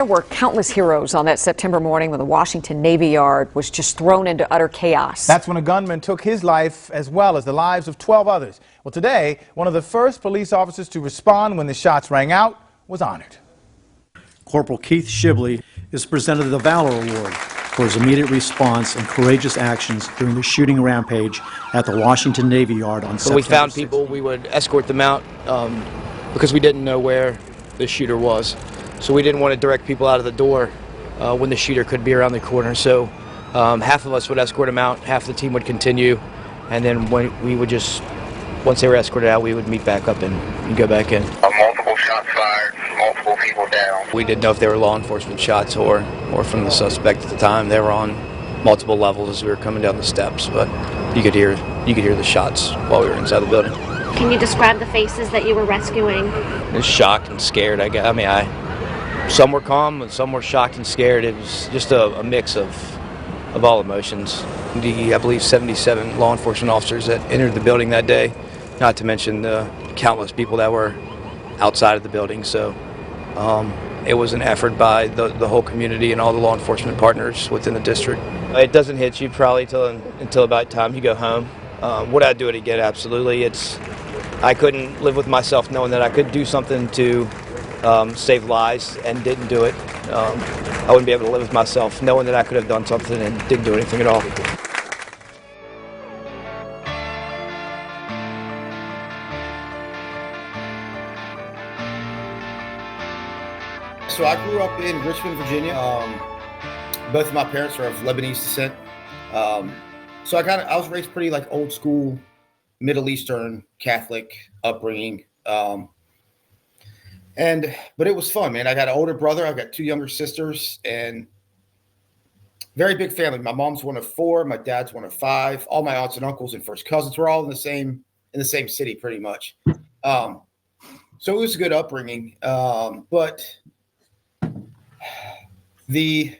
There were countless heroes on that September morning when the Washington Navy Yard was just thrown into utter chaos. That's when a gunman took his life as well as the lives of 12 others. Well, today, one of the first police officers to respond when the shots rang out was honored. Corporal Keith Shibley is presented the Valor Award for his immediate response and courageous actions during the shooting rampage at the Washington Navy Yard on September When we found 6th. people, we would escort them out because we didn't know where the shooter was. So we didn't want to direct people out of the door when the shooter could be around the corner. So half of us would escort them out, half the team would continue, and then once they were escorted out, we would meet back up and go back in. Multiple shots fired, multiple people down. We didn't know if they were law enforcement shots or from the suspect at the time. They were on multiple levels as we were coming down the steps, but you could hear the shots while we were inside the building. Can you describe the faces that you were rescuing? It was shocked and scared. Some were calm and some were shocked and scared. It was just a mix of all emotions. I believe 77 law enforcement officers that entered the building that day, not to mention the countless people that were outside of the building. So it was an effort by the whole community and all the law enforcement partners within the district. It doesn't hit you probably until about time you go home. Would I do it again? Absolutely. I couldn't live with myself knowing that I could do something to save lives and didn't do it. I wouldn't be able to live with myself knowing that I could have done something and didn't do anything at all. So I grew up in Richmond, Virginia. Both of my parents are of Lebanese descent. So I was raised pretty like old school, Middle Eastern Catholic upbringing. But it was fun, man. I got an older brother. I've got two younger sisters, and very big family. My mom's one of four. My dad's one of five. All my aunts and uncles and first cousins were all in the same city, pretty much. So it was a good upbringing. But the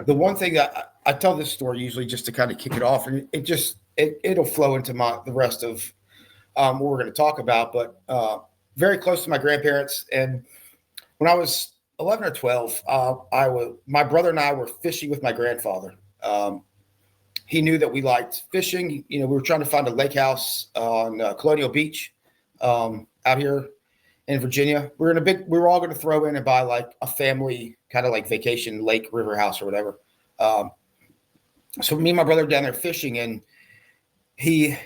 one thing that I tell this story usually just to kind of kick it off, and it'll flow into the rest of what we're going to talk about. But very close to my grandparents, and when I was 11 or 12, my brother and I were fishing with my grandfather. He knew that we liked fishing. We were trying to find a lake house on Colonial Beach out here in Virginia. We were all going to throw in and buy like a family kind of like vacation lake river house or whatever. So me and my brother were down there fishing, and he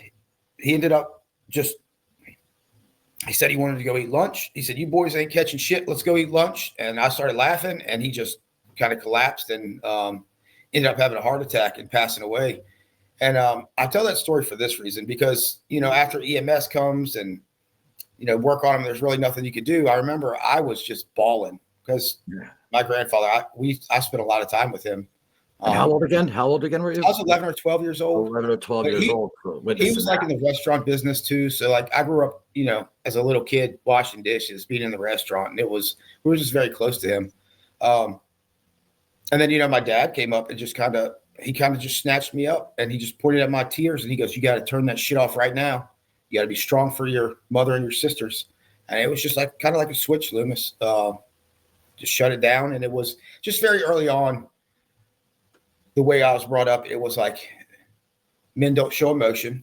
ended up he said he wanted to go eat lunch. He said, "You boys ain't catching shit. Let's go eat lunch." And I started laughing, and he just kind of collapsed and ended up having a heart attack and passing away. And I tell that story for this reason, because, after EMS comes and, work on him, there's really nothing you could do. I remember I was just bawling because my grandfather, I spent a lot of time with him. How old again? Were you? I was 11 or 12 years old. 11 or 12 years old. He was like in the restaurant business too. So like I grew up, as a little kid washing dishes, being in the restaurant, and we were just very close to him. And then, my dad came up and he kind of just snatched me up, and he just pointed at my tears and he goes, "You got to turn that shit off right now. You got to be strong for your mother and your sisters." And it was just like kind of like a switch, Loomis. Just shut it down. And it was just very early on. The way I was brought up, it was like men don't show emotion.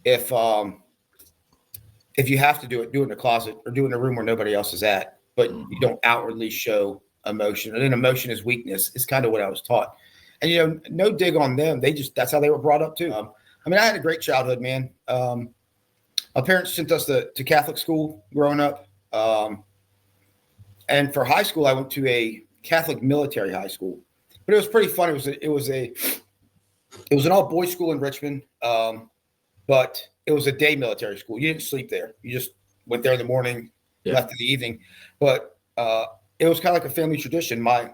If you have to do it in the closet or do it in a room where nobody else is at, but you don't outwardly show emotion. And then emotion is weakness. It's kind of what I was taught. And, no dig on them. That's how they were brought up too. I had a great childhood, man. My parents sent us to Catholic school growing up. And for high school, I went to a Catholic military high school. But it was pretty fun. It was an all boys school in Richmond, but it was a day military school. You didn't sleep there. You just went there in the morning, left in the evening. But it was kind of like a family tradition. My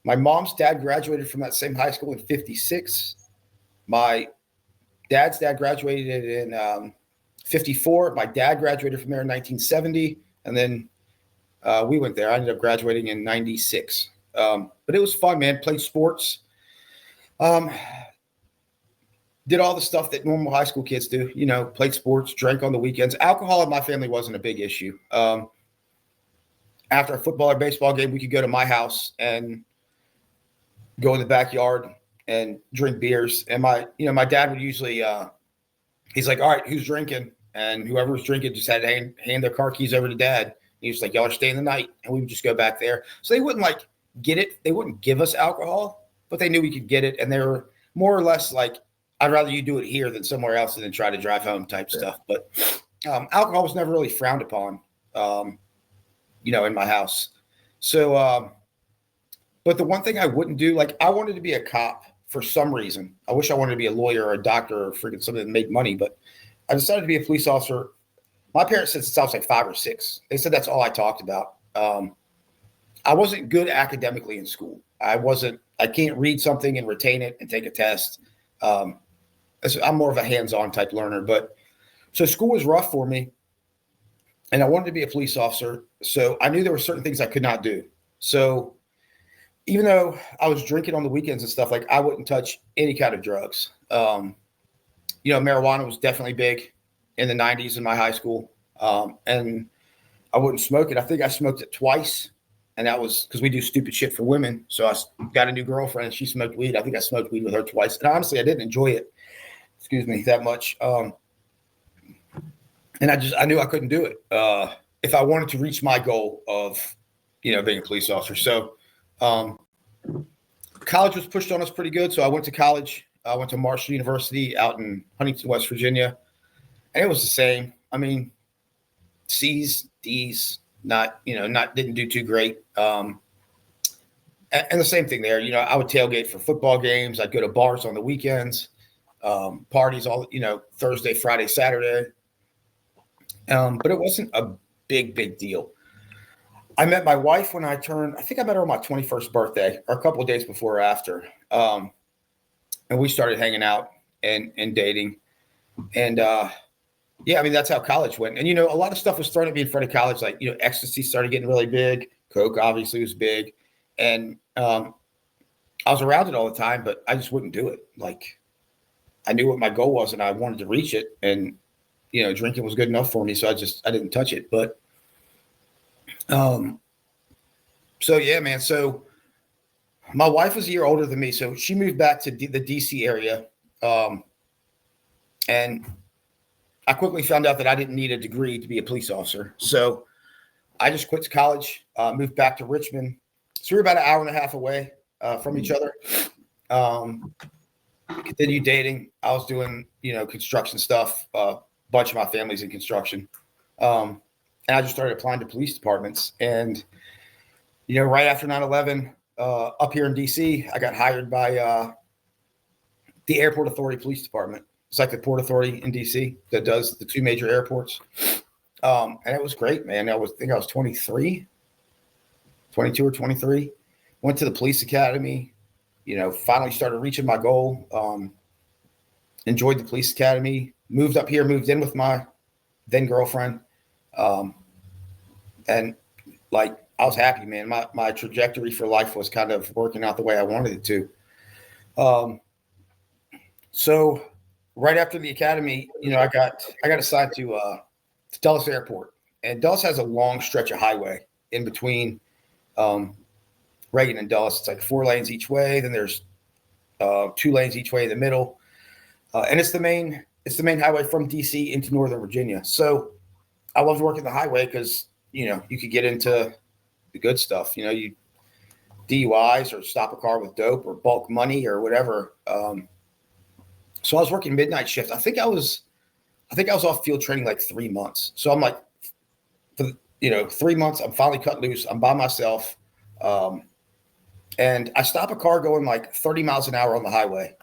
mom's dad graduated from that same high school in '56. My dad's dad graduated in '54. My dad graduated from there in 1970, and then we went there. I ended up graduating in '96. But it was fun, man. Played sports. Did all the stuff that normal high school kids do, played sports, drank on the weekends. Alcohol in my family wasn't a big issue. after a football or baseball game, we could go to my house and go in the backyard and drink beers. And my dad would usually, he's like, all right, who's drinking? And whoever was drinking just had to hand their car keys over to dad. He was like, y'all are staying the night. And we would just go back there. So they wouldn't like get it. They wouldn't give us alcohol, but they knew we could get it. And they were more or less like, I'd rather you do it here than somewhere else and then try to drive home type stuff. But alcohol was never really frowned upon, in my house. So, but the one thing I wouldn't do, like I wanted to be a cop for some reason. I wish I wanted to be a lawyer or a doctor or freaking something that made money, but I decided to be a police officer. My parents said since I was like 5 or 6. They said that's all I talked about. I wasn't good academically in school. I can't read something and retain it and take a test. I'm more of a hands-on type learner, but so school was rough for me and I wanted to be a police officer. So I knew there were certain things I could not do. So even though I was drinking on the weekends and stuff, like I wouldn't touch any kind of drugs. Marijuana was definitely big in the 90s in my high school. And I wouldn't smoke it. I think I smoked it twice. And that was because we do stupid shit for women. So I got a new girlfriend and she smoked weed. I think I smoked weed with her twice. And honestly, I didn't enjoy it, that much. And I knew I couldn't do it if I wanted to reach my goal of, being a police officer. So college was pushed on us pretty good. So I went to college. I went to Marshall University out in Huntington, West Virginia. And it was the same. I mean, C's, D's, didn't do too great. And the same thing there, I would tailgate for football games. I'd go to bars on the weekends, parties all, Thursday, Friday, Saturday. But it wasn't a big deal. I met my wife when I think I met her on my 21st birthday or a couple of days before or after. And we started hanging out and dating. And, that's how college went. And, a lot of stuff was thrown at me in front of college. Like, ecstasy started getting really big. Coke obviously was big. And I was around it all the time, but I just wouldn't do it. Like, I knew what my goal was and I wanted to reach it. And, drinking was good enough for me. So I didn't touch it. But, so yeah, man. So my wife was a year older than me. So she moved back to the DC area. And I quickly found out that I didn't need a degree to be a police officer. So I just quit college, moved back to Richmond. So we were about an hour and a half away from each other. Continued dating. I was doing, construction stuff. A bunch of my family's in construction. And I just started applying to police departments. And, right after 9/11, up here in DC, I got hired by the Airport Authority Police Department. It's like the Port Authority in DC that does the 2 major airports. And it was great, man. I think I was 22 or 23. Went to the police academy, finally started reaching my goal. Enjoyed the police academy, moved up here, moved in with my then girlfriend. And like, I was happy, man. My trajectory for life was kind of working out the way I wanted it to. So right after the academy, I got assigned to Dulles Airport, and Dulles has a long stretch of highway in between Reagan and Dulles. It's like 4 lanes each way. Then there's 2 lanes each way in the middle, and it's the main highway from DC into Northern Virginia. So I loved working the highway because you could get into the good stuff. You DUIs or stop a car with dope or bulk money or whatever. So I was working midnight shift. I think I was off field training like 3 months. So I'm like, for 3 months, I'm finally cut loose. I'm by myself. And I stop a car going like 30 miles an hour on the highway.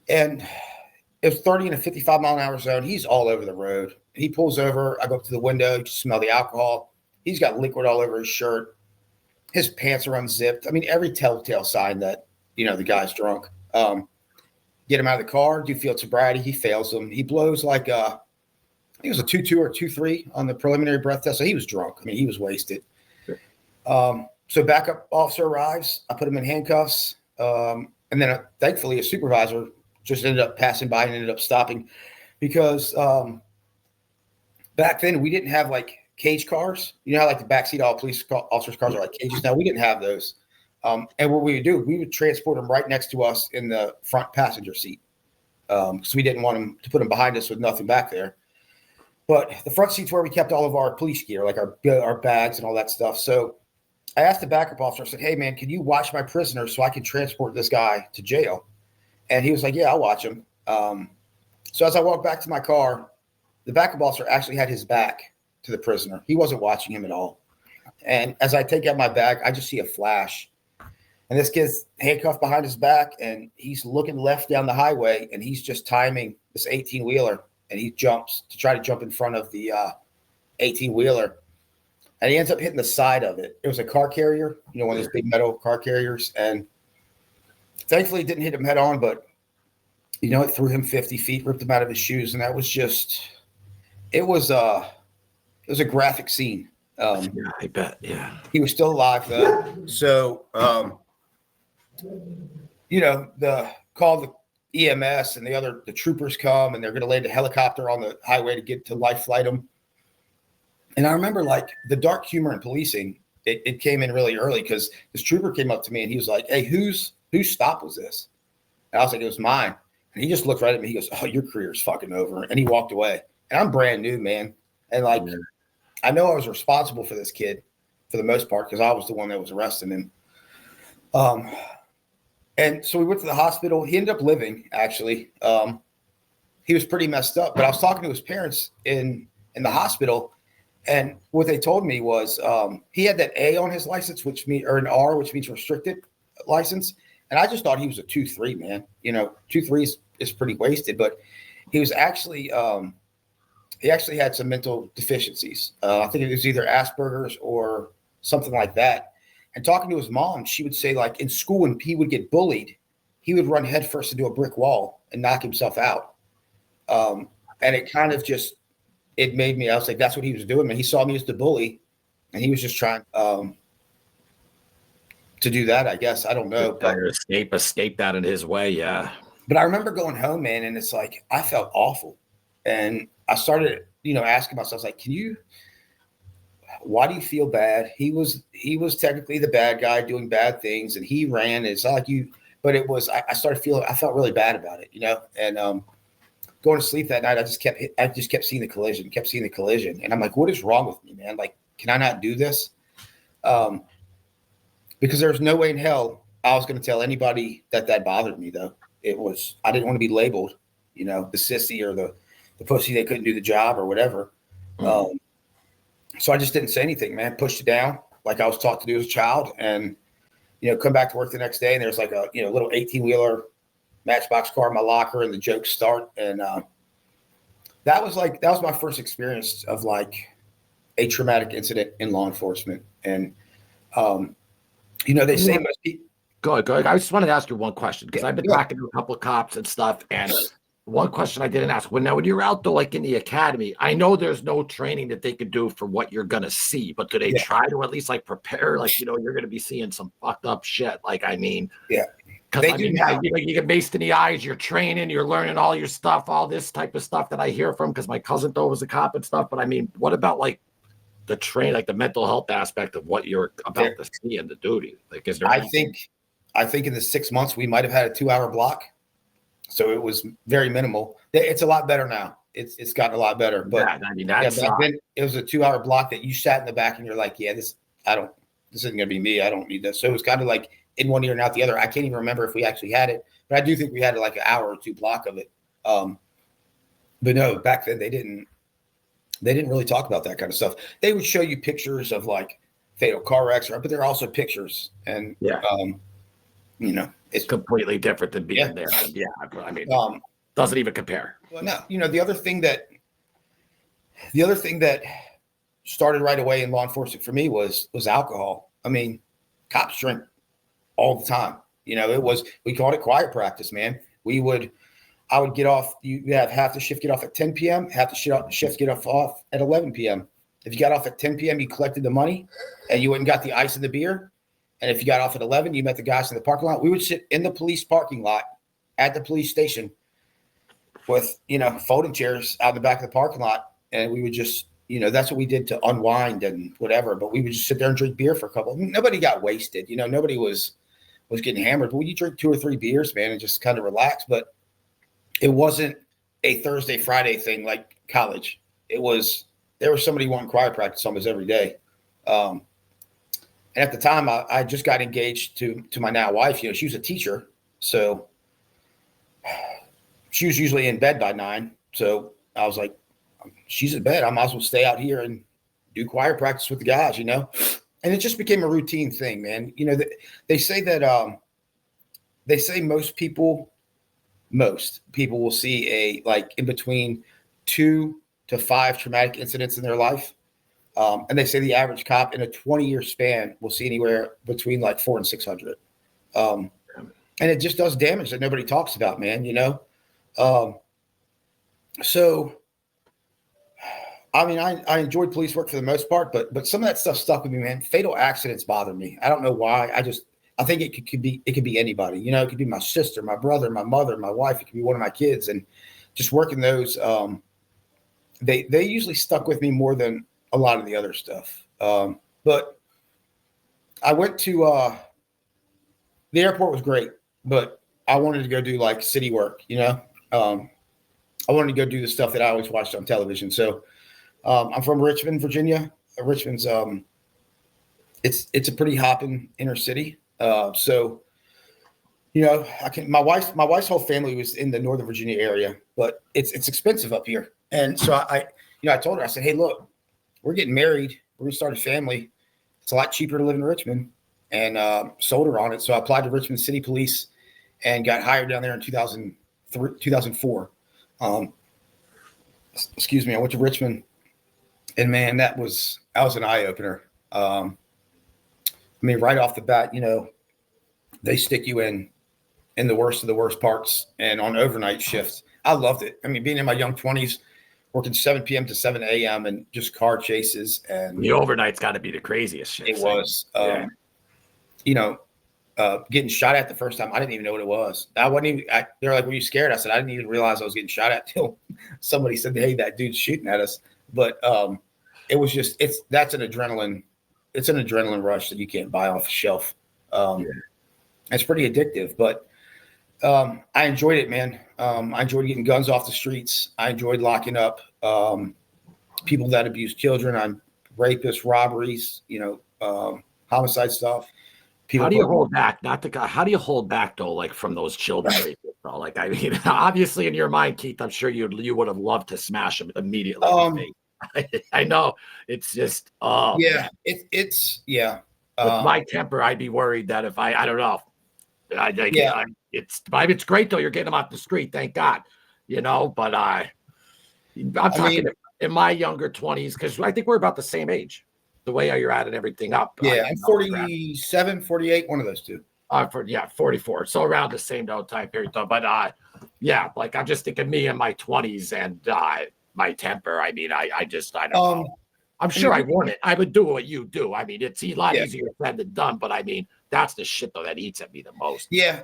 And it was 30 in a 55 mile an hour zone. He's all over the road. He pulls over. I go up to the window, smell the alcohol. He's got liquid all over his shirt. His pants are unzipped. I mean, every telltale sign that, the guy's drunk. Get him out of the car, do field sobriety. He fails them. He blows like I think it was a 2.2 or 2.3 on the preliminary breath test. So he was drunk. I mean, he was wasted. So backup officer arrives. I put him in handcuffs. And then thankfully a supervisor just ended up passing by and ended up stopping because back then we didn't have like cage cars. You know how like the backseat of all police officers' cars are like cages now? We didn't have those. And what we would do, we would transport them right next to us in the front passenger seat because we didn't want them to put them behind us with nothing back there. But the front seat's where we kept all of our police gear, like our bags and all that stuff. So I asked the backup officer, I said, hey, man, can you watch my prisoner so I can transport this guy to jail? And he was like, yeah, I'll watch him. So as I walked back to my car, the backup officer actually had his back to the prisoner. He wasn't watching him at all. And as I take out my bag, I just see a flash. And this kid's handcuffed behind his back, and he's looking left down the highway, and he's just timing this 18-wheeler, and he jumps to try to jump in front of the 18-wheeler. And he ends up hitting the side of it. It was a car carrier, you know, one of those big metal car carriers. And thankfully, it didn't hit him head on, but, you know, it threw him 50 feet, ripped him out of his shoes. And that was just – it was a graphic scene. Yeah, I bet. Yeah. He was still alive, though. So, you know, the EMS and the troopers come, and they're going to land a helicopter on the highway to get to life flight him. And I remember, like, the dark humor in policing, it came in really early because this trooper came up to me and he was like, hey, whose stop was this? And I was like, it was mine. And he just looked right at me. He goes, oh, your career's fucking over. And he walked away. And I'm brand new, man. And, like, I know I was responsible for this kid for the most part because I was the one that was arresting him. And so we went to the hospital. He ended up living, actually. He was pretty messed up. But I was talking to his parents in the hospital. And what they told me was he had that A on his license, or an R, which means restricted license. And I just thought he was a 2-3, man. You know, 2-3 is pretty wasted. But he was actually he actually had some mental deficiencies. I think it was either Asperger's or something like that. And talking to his mom, she would say, like, in school, when he would get bullied, he would run headfirst into a brick wall and knock himself out. And it kind of just – it made me, I was like, that's what he was doing, man. He saw me as the bully, and he was just trying to do that, I guess. I don't know. But escape that in his way, yeah. But I remember going home, man, and it's like I felt awful. And I started, you know, asking myself, like, why do you feel bad? He was technically the bad guy doing bad things, and he ran. It's not like you, but it was, I felt really bad about it, you know, and going to sleep that night, I just kept seeing the collision. And I'm like, what is wrong with me, man? Like, can I not do this? Because there's no way in hell I was going to tell anybody that bothered me, though. I didn't want to be labeled, you know, the sissy or the pussy that couldn't do the job or whatever. So I just didn't say anything, man. Pushed it down like I was taught to do as a child, and, you know, come back to work the next day, and there's like a, you know, little 18-wheeler Matchbox car in my locker, and the jokes start. And that was my first experience of like a traumatic incident in law enforcement. And you know, they say most people. Go ahead. I just wanted to ask you one question because I've been talking to a couple of cops and stuff, and one question I didn't ask: when you're out there, like in the academy, I know there's no training that they could do for what you're gonna see, but do they try to at least like prepare? Like, you know, you're gonna be seeing some fucked up shit. Like, I mean, because I mean, you get maced in the eyes, you're training, you're learning all your stuff, all this type of stuff that I hear from, because my cousin though was a cop and stuff. But I mean, what about like the like the mental health aspect of what you're about to see in the duty? Like, is there? I think in the 6 months we might have had a 2-hour block, so it was very minimal. It's a lot better now. It's gotten a lot better. But I mean, back then it was a 2-hour block that you sat in the back and you're like, this isn't gonna be me. I don't need this. So it was kind of like in one ear and out the other. I can't even remember if we actually had it, but I do think we had like an hour or two block of it. But no, back then they didn't really talk about that kind of stuff. They would show you pictures of like fatal car wrecks, but there are also pictures, and you know, it's completely different than being there. Yeah, I mean, doesn't even compare. Well, no, you know, the other thing that started right away in law enforcement for me was alcohol. I mean, cops drink all the time. You know, we called it quiet practice, man. I would get off. You have half the shift get off at 10 p.m., half the shift get off at 11 p.m. If you got off at 10 p.m., you collected the money and you went and got the ice and the beer. And if you got off at 11, you met the guys in the parking lot. We would sit in the police parking lot at the police station with, you know, folding chairs out in the back of the parking lot. And we would just that's what we did to unwind and whatever. But we would just sit there and drink beer for a couple. Nobody got wasted. Nobody was getting hammered. But you drink 2 or 3 beers, man, and just kind of relax. But it wasn't a Thursday, Friday thing like college. There was somebody wanting choir practice almost every day. And at the time, I just got engaged to my now wife. She was a teacher, so she was usually in bed by 9. So I was like, she's in bed. I might as well stay out here and do choir practice with the guys, And it just became a routine thing, man. They say that most people will see in between 2 to 5 traumatic incidents in their life. And they say the average cop in a 20-year span will see anywhere between 400 and 600. And it just does damage that nobody talks about, man, So, I mean, I enjoyed police work for the most part, but some of that stuff stuck with me, man. Fatal accidents bother me. I don't know why. I think it could be anybody. It could be my sister, my brother, my mother, my wife. It could be one of my kids, and just working those. They usually stuck with me more than a lot of the other stuff. But I went to the airport was great, but I wanted to go do city work. I wanted to go do the stuff that I always watched on television. So I'm from Richmond, Virginia. Richmond's it's a pretty hopping inner city. So my wife's whole family was in the Northern Virginia area, but it's expensive up here. And so I told her, I said, hey, look, we're getting married. We're gonna start a family. It's a lot cheaper to live in Richmond, and sold her on it. So I applied to Richmond City Police and got hired down there in 2004. Excuse me. I went to Richmond, and man, that was an eye opener. I mean, right off the bat, they stick you in the worst of the worst parts and on overnight shifts. I loved it. I mean, being in my young 20s, working 7 p.m. to 7 a.m. and just car chases. And the overnight's got to be the craziest shit. It was, getting shot at the first time. I didn't even know what it was. I wasn't even, they were like, were you scared? I said, I didn't even realize I was getting shot at till somebody said, hey, that dude's shooting at us. But it was just, it's an adrenaline rush that you can't buy off a shelf. It's pretty addictive, but I enjoyed it, man. I enjoyed getting guns off the streets. I enjoyed locking up people that abuse children on rapists, robberies, homicide stuff. How do you hold back? How do you hold back though, from those children? I mean, obviously in your mind, Keith, I'm sure you would have loved to smash them immediately. I know it's just, yeah, it's yeah. With my temper, I'd be worried that if I don't know. It's great though. You're getting them off the street, thank God. But I'm talking in my younger 20s, because I think we're about the same age. The way you're adding everything up. Yeah, I'm 47, 48, one of those two. 44. So around the same time period though. But I'm just thinking me in my 20s and my temper. I mean, I don't know. I'm sure I want it. I would do what you do. I mean, it's a lot easier said than done, but I mean, that's the shit though that eats at me the most. Yeah.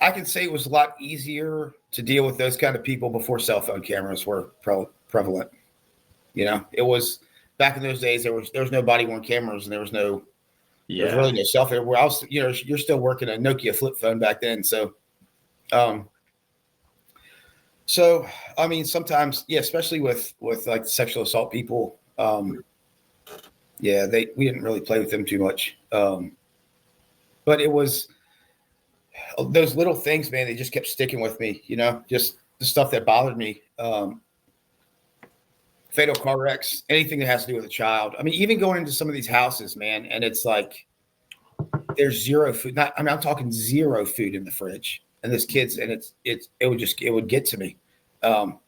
I can say it was a lot easier to deal with those kind of people before cell phone cameras were prevalent. It was back in those days. There was no body-worn cameras, and there was really no cell phone. Where you're still working a Nokia flip phone back then. So, I mean, sometimes, especially with sexual assault people, we didn't really play with them too much. But it was those little things, man. They just kept sticking with me. Just the stuff that bothered me. Fatal car wrecks, anything that has to do with a child. I mean, even going into some of these houses, man, and it's like there's zero food. I'm talking zero food in the fridge, and this kid's, and it would get to me. But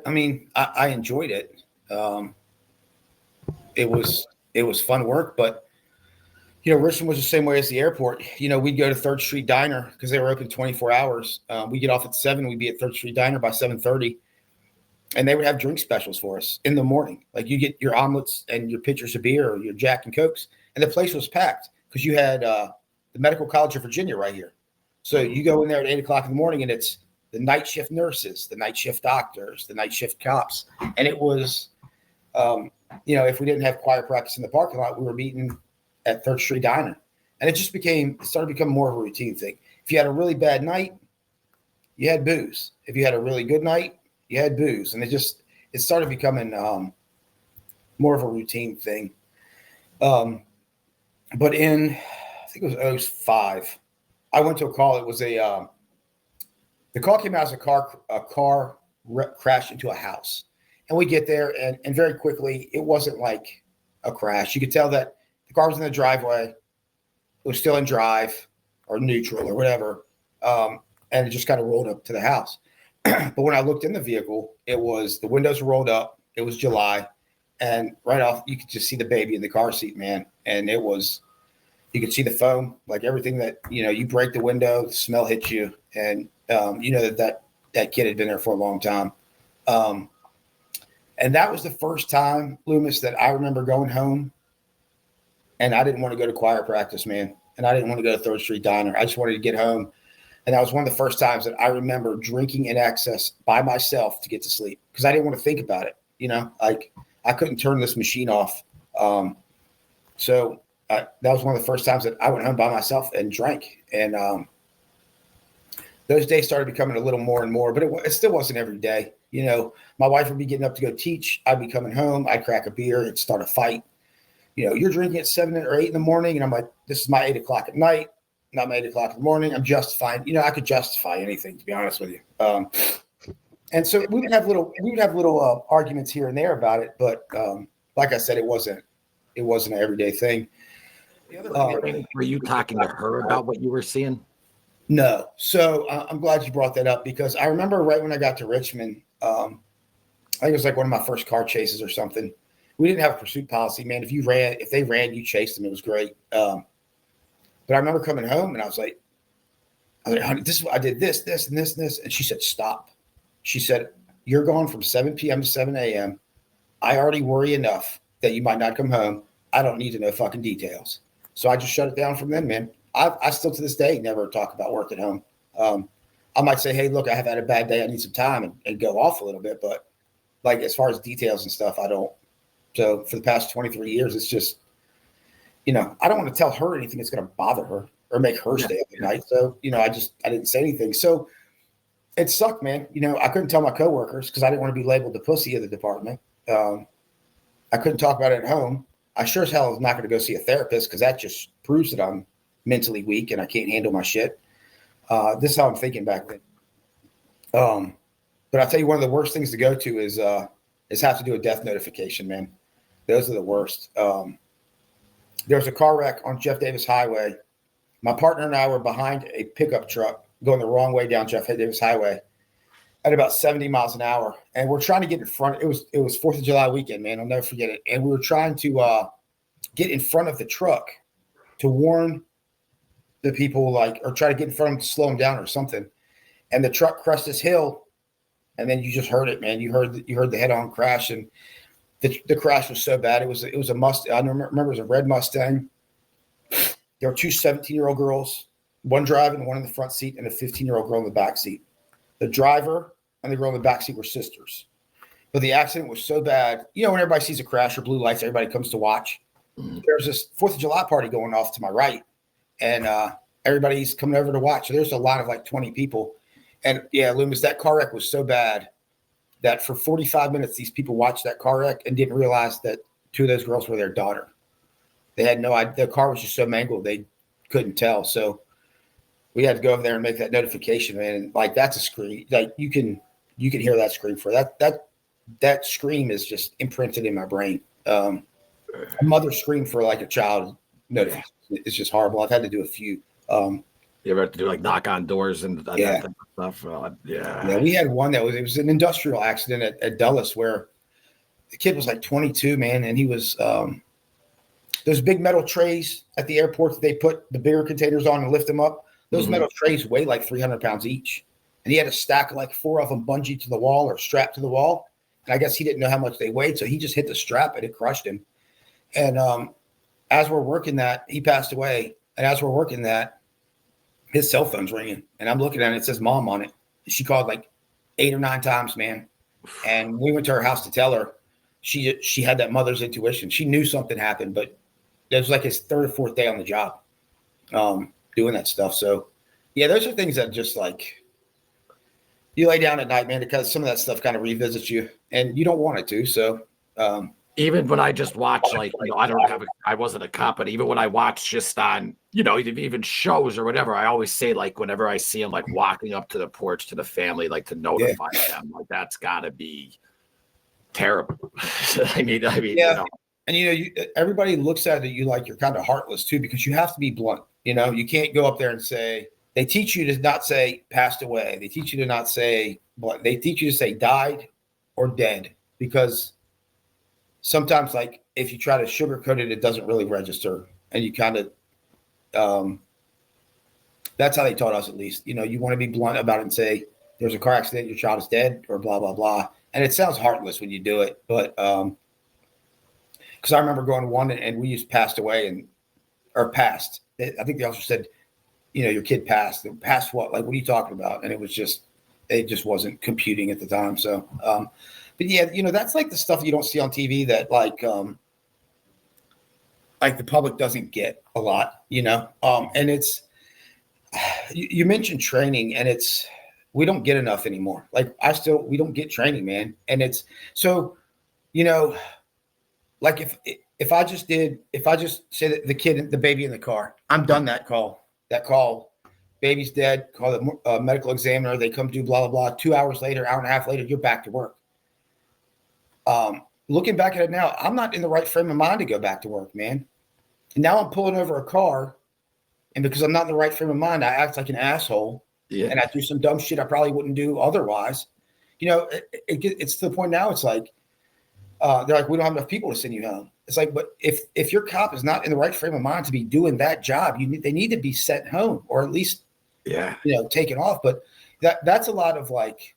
I mean, I enjoyed it. It was fun work, but Richmond was the same way as the airport. We'd go to 3rd Street Diner because they were open 24 hours. We get off at 7. We'd be at 3rd Street Diner by 7:30. And they would have drink specials for us in the morning. Like you get your omelets and your pitchers of beer or your Jack and Cokes. And the place was packed because you had the Medical College of Virginia right here. So you go in there at 8 o'clock in the morning and it's the night shift nurses, the night shift doctors, the night shift cops. And it was, if we didn't have choir practice in the parking lot, we were meeting at 3rd Street Diner. And it started becoming more of a routine thing. If you had a really bad night, you had booze. If you had a really good night, you had booze. And it started becoming more of a routine thing. But in, I think it was 05, I went to a call. It was the call came out as a car crashed into a house. And we get there, and very quickly, it wasn't like a crash. You could tell that the car was in the driveway. It was still in drive or neutral or whatever. And it just kind of rolled up to the house. But when I looked in the vehicle, the windows were rolled up. It was July. And right off, you could just see the baby in the car seat, man. And you could see the foam, like everything that, you break the window, the smell hits you. And, that kid had been there for a long time. And that was the first time, Loomis, that I remember going home. And I didn't want to go to choir practice, man. And I didn't want to go to 3rd Street Diner. I just wanted to get home. And that was one of the first times that I remember drinking in excess by myself to get to sleep because I didn't want to think about it. Like I couldn't turn this machine off. So that was one of the first times that I went home by myself and drank. And those days started becoming a little more and more, but it still wasn't every day. My wife would be getting up to go teach. I'd be coming home. I'd crack a beer. It'd start a fight. You're drinking at 7 or 8 in the morning. And I'm like, this is my 8 o'clock at night, not my 8 o'clock in the morning. I'm justifying, I could justify anything, to be honest with you. And so we would have little arguments here and there about it. But like I said, it wasn't an everyday thing. Were you talking to her about what you were seeing? No. So I'm glad you brought that up because I remember right when I got to Richmond, I think it was like one of my first car chases or something. We didn't have a pursuit policy, man. If they ran, you chased them. It was great. But I remember coming home and I was like, honey, I did this, and this, and this. And she said, stop. She said, you're gone from 7 p.m. to 7 a.m. I already worry enough that you might not come home. I don't need to know fucking details. So I just shut it down from then, man. I still to this day never talk about work at home. I might say, hey, look, I have had a bad day. I need some time and go off a little bit. But like as far as details and stuff, I don't. So for the past 23 years, it's just, I don't want to tell her anything that's going to bother her or make her stay up at night. So, I didn't say anything. So it sucked, man. I couldn't tell my coworkers because I didn't want to be labeled the pussy of the department. I couldn't talk about it at home. I sure as hell was not going to go see a therapist because that just proves that I'm mentally weak and I can't handle my shit. This is how I'm thinking back then. But I'll tell you, one of the worst things to go to is have to do a death notification, man. Those are the worst. There was a car wreck on Jeff Davis Highway. My partner and I were behind a pickup truck going the wrong way down Jeff Davis Highway at about 70 miles an hour. And we're trying to get in front. It was 4th of July weekend, man. I'll never forget it. And we were trying to get in front of the truck to warn the people, or try to get in front of them to slow them down or something. And the truck crushed this hill. And then you just heard it, man. You heard the head-on crash, and the crash was so bad. It was a Mustang. I remember it was a red Mustang. There were two 17-year-old girls, one driving, one in the front seat, and a 15-year-old girl in the back seat. The driver and the girl in the back seat were sisters. But the accident was so bad. When everybody sees a crash or blue lights, everybody comes to watch. There's this 4th of July party going off to my right, and everybody's coming over to watch. So there's a line of like 20 people. And yeah, Loomis, that car wreck was so bad that for 45 minutes, these people watched that car wreck and didn't realize that 2 of those girls were their daughter. They had no idea. The car was just so mangled, they couldn't tell. So we had to go over there and make that notification, man. And like, that's a scream. Like you can hear that scream for that scream is just imprinted in my brain. A mother scream for like a child notification. It's just horrible. I've had to do a few. You ever have to do like knock on doors and that type of stuff? Yeah, we had one it was an industrial accident at Dulles where the kid was like 22, man, and he was those big metal trays at the airport that they put the bigger containers on and lift them up. Those metal trays weigh like 300 pounds each, and he had a stack of like 4 of them bungee to the wall or strapped to the wall. And I guess he didn't know how much they weighed, so he just hit the strap and it crushed him. And as we're working that, he passed away. And as we're working that, his cell phone's ringing, and I'm looking at it. It says "Mom" on it, She called like 8 or 9 times, man. And we went to her house to tell her. She had that mother's intuition. She knew something happened, but it was like his 3rd or 4th day on the job, doing that stuff. So, yeah, those are things that just like you lay down at night, man, because some of that stuff kind of revisits you, and you don't want it to. So, even when I just watch, like, I wasn't a cop, but even when I watch just on, even shows or whatever, I always say, like, whenever I see him, like, walking up to the porch to the family, like, to notify them, like, that's got to be terrible. I mean, yeah. And, everybody looks at it, you like you're kind of heartless too, because you have to be blunt. You can't go up there and say, they teach you to not say passed away. They teach you to not say, but they teach you to say died or dead, because sometimes, like, if you try to sugarcoat it, it doesn't really register. And you kind of, that's how they taught us, at least. You want to be blunt about it and say, there's a car accident, your child is dead, or blah, blah, blah. And it sounds heartless when you do it. But, because I remember going to one and we used passed away or passed. I think the officer said, your kid passed. Passed what? Like, what are you talking about? And it just wasn't computing at the time. So, but yeah, that's like the stuff you don't see on TV that like the public doesn't get a lot, and it's, you mentioned training, and we don't get enough anymore. Like we don't get training, man. And it's so, like if I just say that the baby in the car, I'm done that call, baby's dead, call the medical examiner, they come do blah, blah, blah. 2 hours later, hour and a half later, you're back to work. Looking back at it now, I'm not in the right frame of mind to go back to work, man. And now I'm pulling over a car, and because I'm not in the right frame of mind, I act like an asshole, and I do some dumb shit I probably wouldn't do otherwise. It's to the point now, it's like, they're like, we don't have enough people to send you home. It's like, but if your cop is not in the right frame of mind to be doing that job, they need to be sent home, or at least, taken off. But that's a lot of like,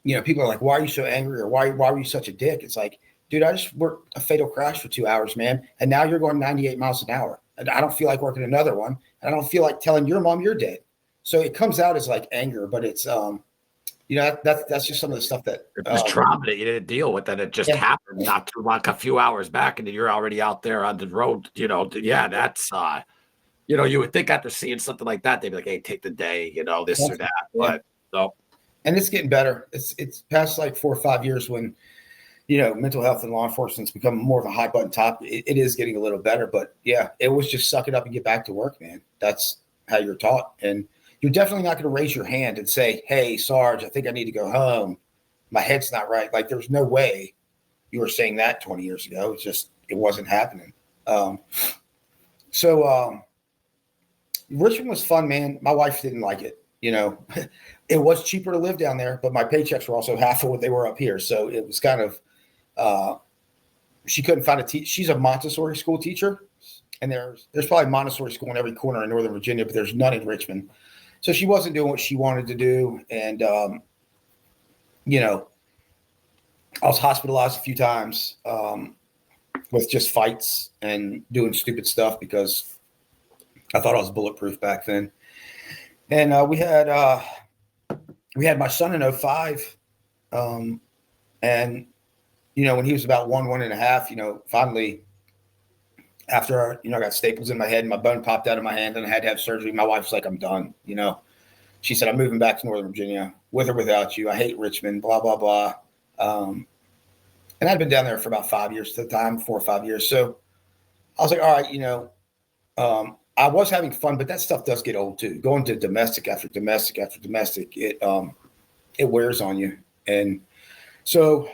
people are like, why are you so angry? Or why were you such a dick? It's like, dude, I just worked a fatal crash for 2 hours, man. And now you're going 98 miles an hour. And I don't feel like working another one. And I don't feel like telling your mom you're dead. So it comes out as like anger, but it's, that's just some of the stuff that it was trauma that you didn't deal with, that it just happened not too long, a few hours back, and then you're already out there on the road. That's you would think after seeing something like that, they'd be like, hey, take the day, this or that. But so, and it's getting better. It's past like 4 or 5 years when mental health and law enforcement's become more of a hot button topic. It is getting a little better, but yeah, it was just suck it up and get back to work, man. That's how you're taught. And you're definitely not going to raise your hand and say, hey, Sarge, I think I need to go home. My head's not right. Like, there's no way you were saying that 20 years ago. It wasn't happening. So Richmond was fun, man. My wife didn't like it. It was cheaper to live down there, but my paychecks were also half of what they were up here. So it was kind of, she couldn't find she's a Montessori school teacher, and there's probably Montessori school in every corner in Northern Virginia, but there's none in Richmond. So she wasn't doing what she wanted to do. And, I was hospitalized a few times with just fights and doing stupid stuff because I thought I was bulletproof back then. And we had my son in 2005. And, when he was about 1.5, finally, after, I got staples in my head and my bone popped out of my hand and I had to have surgery, my wife's like, I'm done. She said, I'm moving back to Northern Virginia with or without you. I hate Richmond, blah, blah, blah. And I'd been down there for about 5 years at the time, 4 or 5 years. So I was like, all right, I was having fun, but that stuff does get old too. Going to domestic after domestic after domestic, it wears on you. And so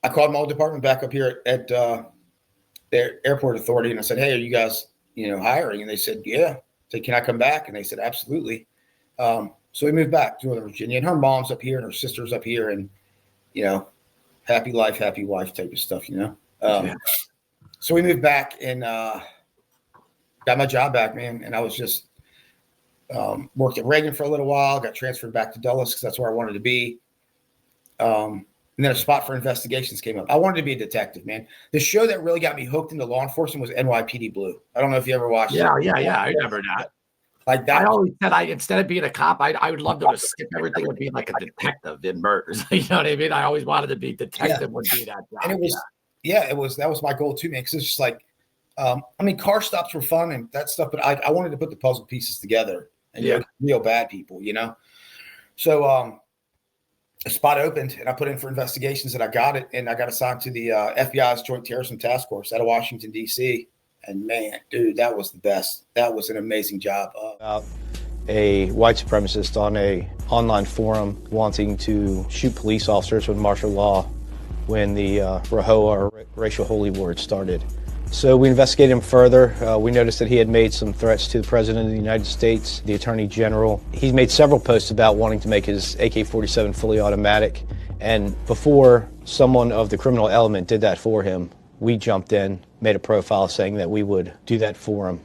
I called my old department back up here at the airport authority, and I said, hey, are you guys, hiring? And they said, yeah. I said, can I come back? And they said, absolutely. So we moved back to Northern Virginia, and her mom's up here and her sister's up here, and, happy life, happy wife type of stuff, So we moved back and got my job back, man. And I was just worked at Reagan for a little while, got transferred back to Dulles because that's where I wanted to be. And then a spot for investigations came up. I wanted to be a detective, man. The show that really got me hooked into law enforcement was NYPD Blue. I don't know if you ever watched it. Yeah. I remember that. Like I that. always said instead of being a cop, I would love to skip everything and be like a detective in murders. You know what I mean? I always wanted to be detective would be that job. And it was, that was my goal too, man. Cause it's just like, I mean, car stops were fun and that stuff, but I wanted to put the puzzle pieces together and real bad people, you know? So, a spot opened and I put in for investigations and I got it. And I got assigned to the FBI's Joint Terrorism Task Force out of Washington, D.C. And man, dude, that was the best. That was an amazing job. A white supremacist on a online forum wanting to shoot police officers with martial law when the RAHOA, or Racial Holy War, started. So we investigated him further. We noticed that he had made some threats to the President of the United States, the Attorney General. He's made several posts about wanting to make his AK-47 fully automatic. And before someone of the criminal element did that for him, we jumped in, made a profile saying that we would do that for him.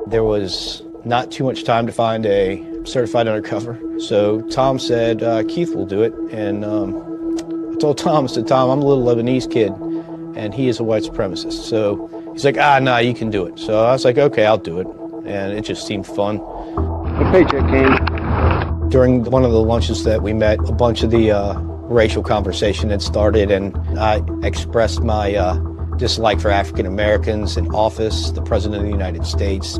There was not too much time to find a certified undercover. So Tom said, Keith will do it. And I told Tom, Tom, I'm a little Lebanese kid, and he is a white supremacist. So he's like, nah, you can do it. So I was like, okay, I'll do it. And it just seemed fun. The paycheck came. During one of the lunches that we met, a bunch of the racial conversation had started, and I expressed my dislike for African Americans in office, the President of the United States,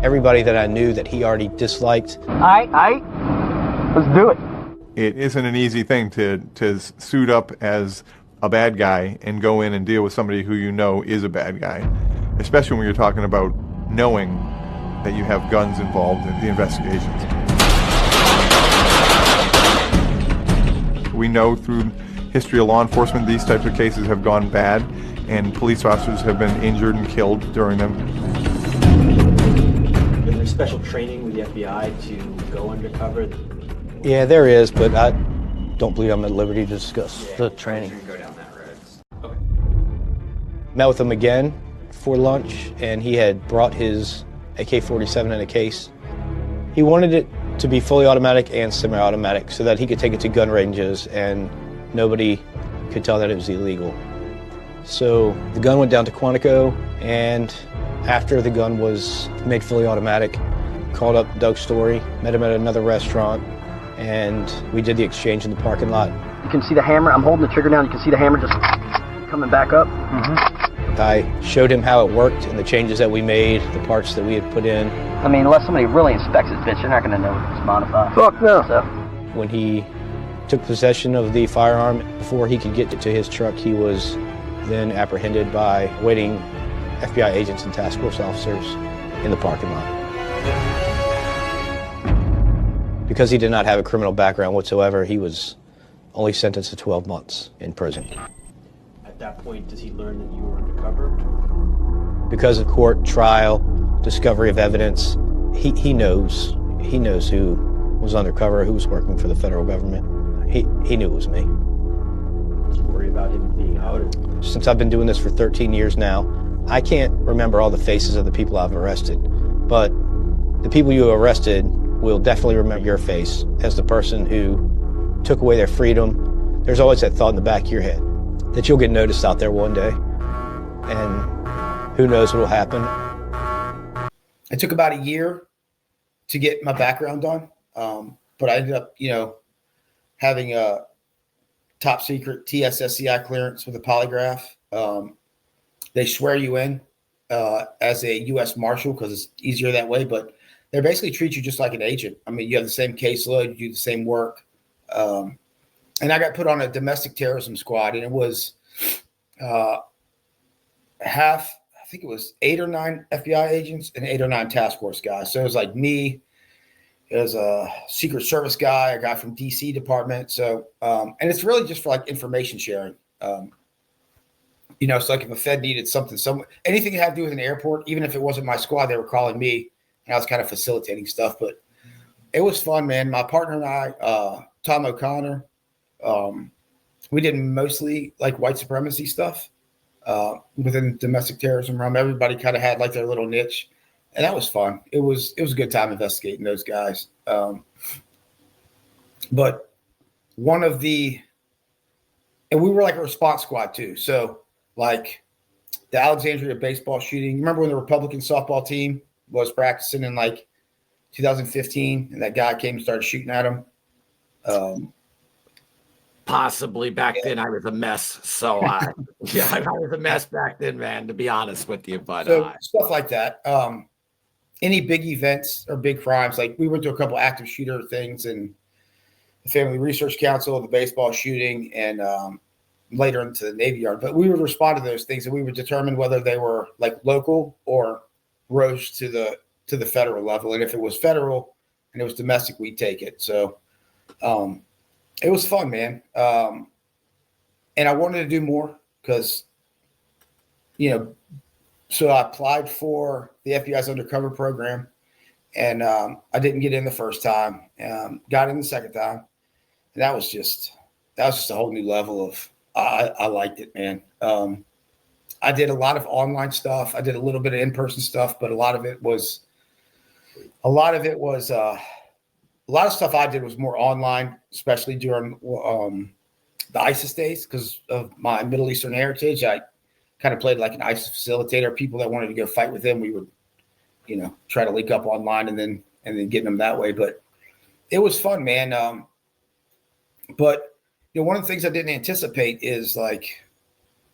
everybody that I knew that he already disliked. All right, let's do it. It isn't an easy thing to suit up as a bad guy and go in and deal with somebody who you know is a bad guy, especially when you're talking about knowing that you have guns involved in the investigations. We know through history of law enforcement these types of cases have gone bad and police officers have been injured and killed during them. Is there special training with the FBI to go undercover? Yeah, there is, but I don't believe I'm at liberty to discuss the training. Go down that road. Okay. Met with him again for lunch, and he had brought his AK-47 in a case. He wanted it to be fully automatic and semi-automatic so that he could take it to gun ranges and nobody could tell that it was illegal. So the gun went down to Quantico, and after the gun was made fully automatic, called up Doug Story, met him at another restaurant, and we did the exchange in the parking lot. You can see the hammer. I'm holding the trigger down. You can see the hammer just coming back up. I showed him how it worked and the changes that we made, the parts that we had put in. I mean, unless somebody really inspects this bitch, you're not going to know it's modified. Fuck no. So. When he took possession of the firearm, before he could get to his truck, he was then apprehended by waiting FBI agents and task force officers in the parking lot. Because he did not have a criminal background whatsoever, he was only sentenced to 12 months in prison. At that point, does he learn that you were undercover? Because of court, trial, discovery of evidence, he knows who was undercover, who was working for the federal government. He knew it was me. Do you worry about him being outed? Since I've been doing this for 13 years now, I can't remember all the faces of the people I've arrested, but the people you arrested will definitely remember your face as the person who took away their freedom. There's always that thought in the back of your head that you'll get noticed out there one day, and who knows what will happen. It took about a year to get my background done, but I ended up, having a top secret TSSCI clearance with a polygraph. They swear you in as a U.S. Marshal because it's easier that way, but they basically treat you just like an agent. I mean, you have the same caseload, you do the same work. And I got put on a domestic terrorism squad, and it was I think it was 8 or 9 FBI agents and 8 or 9 task force guys. So it was like me, it was a Secret Service guy, a guy from DC department. So, and it's really just for like information sharing. So like if a Fed needed something, anything that had to do with an airport, even if it wasn't my squad, they were calling me, and I was kind of facilitating stuff. But it was fun, man. My partner and I, Tom O'Connor, we did mostly like white supremacy stuff within domestic terrorism realm. Everybody kind of had like their little niche, and that was fun. It was a good time investigating those guys. But one of the, and we were like a response squad too. So like the Alexandria baseball shooting, remember when the Republican softball team was practicing and like 2015, and that guy came and started shooting at him. Possibly back then I was a mess. So I was a mess back then, man, to be honest with you. But so stuff like that. Any big events or big crimes, like we went to a couple active shooter things and the Family Research Council, the baseball shooting, and later into the Navy Yard. But we would respond to those things and we would determine whether they were like local or rose to the federal level. And if it was federal and it was domestic, we'd take it. So it was fun, man. And I wanted to do more because, so I applied for the FBI's undercover program, and I didn't get in the first time. Got in the second time, and that was just a whole new level of. I liked it, man. I did a lot of online stuff. I did a little bit of in-person stuff, but a lot of stuff I did was more online, especially during the ISIS days because of my Middle Eastern heritage. I kind of played like an ISIS facilitator. People that wanted to go fight with them, we would, try to link up online and then getting them that way. But it was fun, man. But one of the things I didn't anticipate is like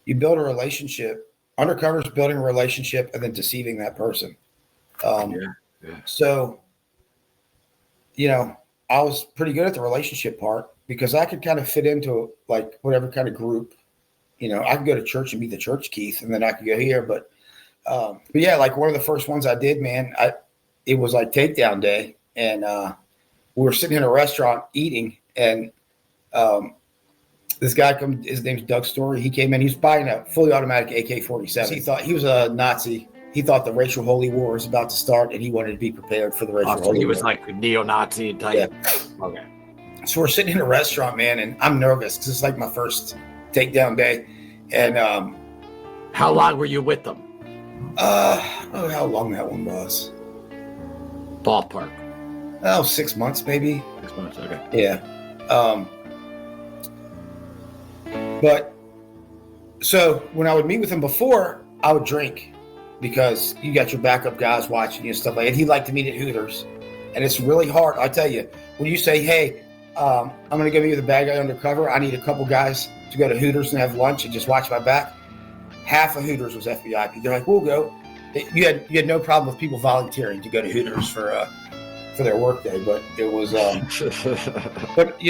you build a relationship. Undercover is building a relationship and then deceiving that person. So, I was pretty good at the relationship part because I could kind of fit into like whatever kind of group. I could go to church and be the church Keith, and then I could go here. But yeah, like one of the first ones I did, man, it was like takedown day, and we were sitting in a restaurant eating, and this guy comes. His name's Doug Story. He came in. He was buying a fully automatic AK-47. He thought he was a Nazi. He thought the racial holy war was about to start, and he wanted to be prepared for the racial holy war. He was like a neo-Nazi type. Yeah. Okay. So we're sitting in a restaurant, man, and I'm nervous because it's like my first takedown day. And how long were you with them? I don't know how long that one was. Ballpark. 6 months, maybe. 6 months, okay. Yeah. But so when I would meet with him before, I would drink because you got your backup guys watching you and stuff like that. He liked to meet at Hooters. And it's really hard. I tell you, when you say, hey, I'm going to go meet with a bad guy undercover, I need a couple guys to go to Hooters and have lunch and just watch my back. Half of Hooters was FBI. They're like, we'll go. You had no problem with people volunteering to go to Hooters for their work day, but it was, but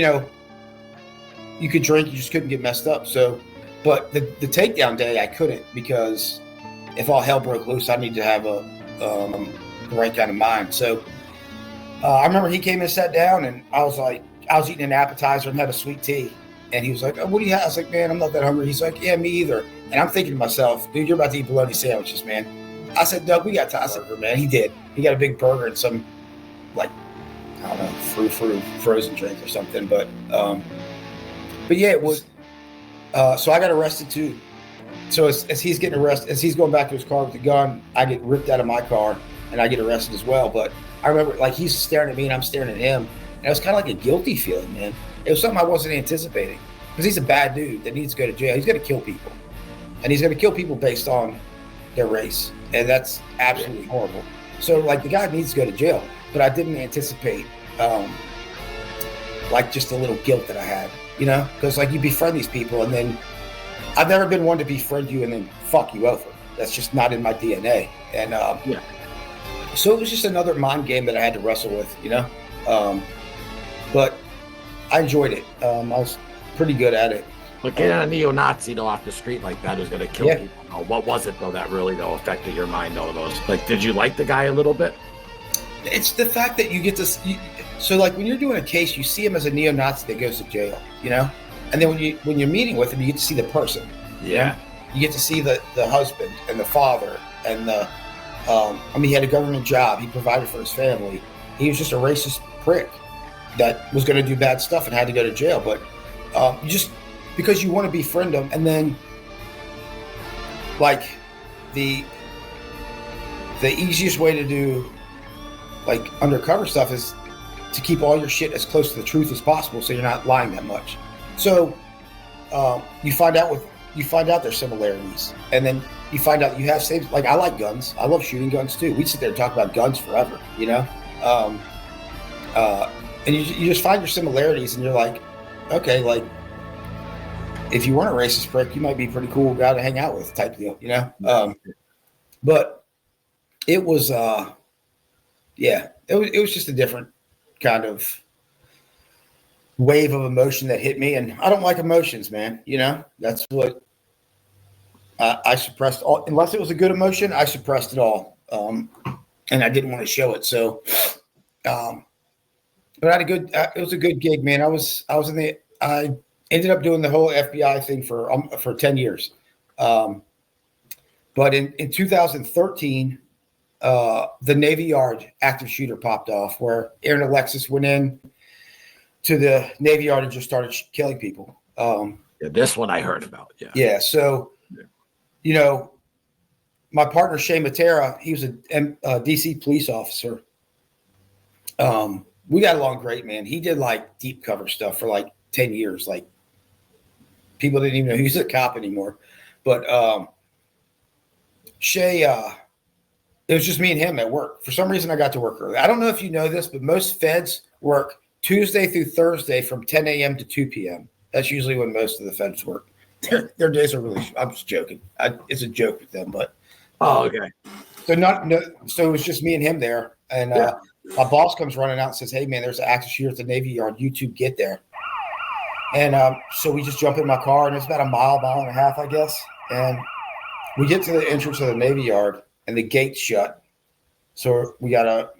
you could drink, you just couldn't get messed up. So, but the takedown day, I couldn't because if all hell broke loose, I need to have the right kind of mind. So I remember he came and sat down, and I was eating an appetizer and had a sweet tea. And he was like, oh, what do you have? I was like, man, I'm not that hungry. He's like, yeah, me either. And I'm thinking to myself, dude, you're about to eat bologna sandwiches, man. I said, Doug, we got time. I said, man, he did. He got a big burger and some, like, I don't know, frozen drink or something. But yeah, it was. So I got arrested too. So as he's getting arrested, as he's going back to his car with the gun, I get ripped out of my car and I get arrested as well. But I remember, like, he's staring at me and I'm staring at him. And it was kind of like a guilty feeling, man. It was something I wasn't anticipating because he's a bad dude that needs to go to jail. He's going to kill people. And he's going to kill people based on their race. And that's absolutely horrible. So, like, the guy needs to go to jail. But I didn't anticipate, like, just a little guilt that I had, Because, like, you befriend these people and then I've never been one to befriend you and then fuck you over. That's just not in my DNA. And so it was just another mind game that I had to wrestle with, but I enjoyed it. I was pretty good at it. But getting a neo-Nazi off the street like that is going to kill people. Oh, what was it though that really affected your mind? Did you like the guy a little bit? It's the fact that you get to. So like when you're doing a case, you see him as a neo-Nazi that goes to jail, and then when you're meeting with him, you get to see the person. Yeah. You get to see the husband and the father and he had a government job. He provided for his family. He was just a racist prick that was going to do bad stuff and had to go to jail. But you just because you want to befriend them, and then like the easiest way to do like undercover stuff is to keep all your shit as close to the truth as possible, so you're not lying that much. So you find out their similarities, and then you find out you have same. Like I like guns. I love shooting guns too. We sit there and talk about guns forever, Um, and you just find your similarities, and you're like, okay, like if you weren't a racist prick, you might be a pretty cool guy to hang out with, type deal, you know. But it was, it was just a different kind of wave of emotion that hit me, and I don't like emotions, man. You know, that's what I suppressed all. Unless it was a good emotion, I suppressed it all, and I didn't want to show it. So, but I had a good. It was a good gig, man. I ended up doing the whole FBI thing for 10 years. But in 2013, the Navy Yard active shooter popped off, where Aaron Alexis went in to the Navy Yard and just started killing people. This one I heard about. Yeah. So, you know, my partner Shay Matera, he was a DC police officer. We got along great, man. He did like deep cover stuff for like 10 years. Like people didn't even know he was a cop anymore. But Shay, it was just me and him at work. For some reason, I got to work early. I don't know if you know this, but most feds work Tuesday through Thursday from 10 a.m. to 2 p.m. That's usually when most of the feds work. Their days are really. I'm just joking. It's a joke with them, but. Oh, okay. So it was just me and him there, and my boss comes running out and says, "Hey, man, there's an active shooter at the Navy Yard. You two get there." And so we just jump in my car, and it's about a mile and a half, I guess. And we get to the entrance of the Navy Yard, and the gate's shut. So we got to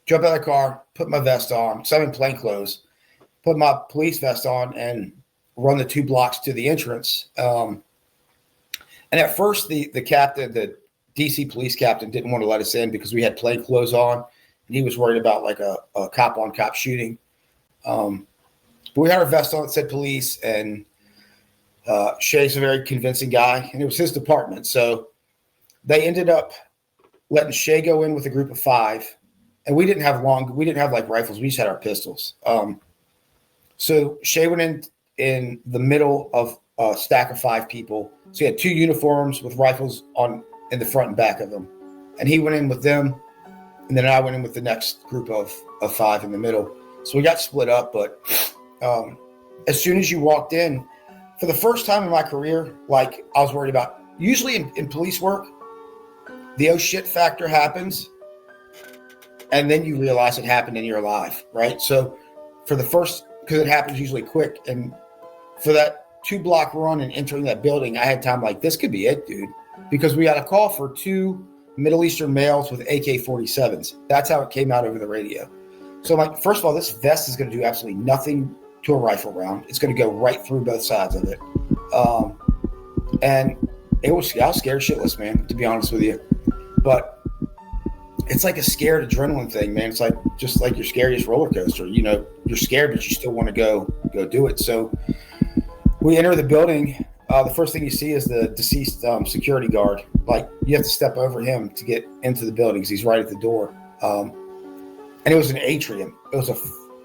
jump out of the car, put my vest on, so I'm in plain clothes, put my police vest on, and run the 2 blocks to the entrance. And at first, the captain, the DC police captain, didn't want to let us in because we had plain clothes on, and he was worried about like a cop-on-cop shooting. But we had our vest on that said police, and Shay's a very convincing guy, and it was his department. So they ended up letting Shay go in with a group of 5, and we didn't have like rifles. We just had our pistols. So Shay went in the middle of a stack of 5 people. So he had 2 uniforms with rifles in the front and back of them, and he went in with them, and then I went in with the next group of 5 in the middle. So we got split up, but as soon as you walked in, for the first time in my career, like I was worried about, usually in police work, the oh shit factor happens, and then you realize it happened and you're alive, right? So because it happens usually quick, and for that 2-block run and entering that building, I had time like, this could be it, dude. Because we got a call for 2 Middle Eastern males with AK-47s. That's how it came out over the radio. So I'm like, first of all, this vest is going to do absolutely nothing to a rifle round. It's going to go right through both sides of it. And I was scared shitless, man, to be honest with you. But it's like a scared adrenaline thing, man. It's like just like your scariest roller coaster. You know, you're scared, but you still want to go do it. So we enter the building. The first thing you see is the deceased security guard. Like, you have to step over him to get into the building because he's right at the door. And it was an atrium. It was a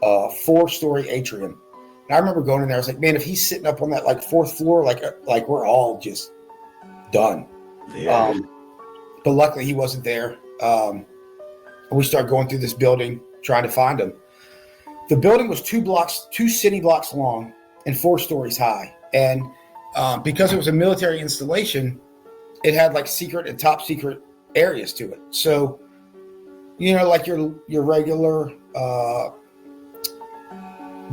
4-story atrium. And I remember going in there. I was like, man, if he's sitting up on that like 4th floor, like we're all just done. Yeah. But luckily he wasn't there. And we started going through this building trying to find him. The building was 2 city blocks long and 4 stories high. And because it was a military installation, it had like secret and top secret areas to it. So, you know, like your regular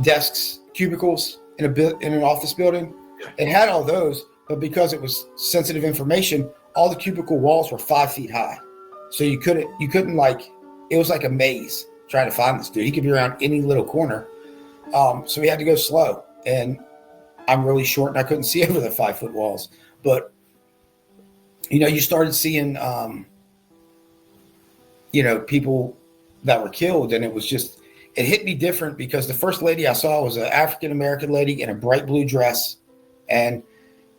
desks, cubicles in an office building, it had all those, but because it was sensitive information, all the cubicle walls were 5 feet high. So you couldn't like, it was like a maze trying to find this dude. He could be around any little corner. So we had to go slow, and I'm really short and I couldn't see over the 5-foot walls. But, you know, you started seeing, you know, people that were killed, and it hit me different because the first lady I saw was an African-American lady in a bright blue dress, and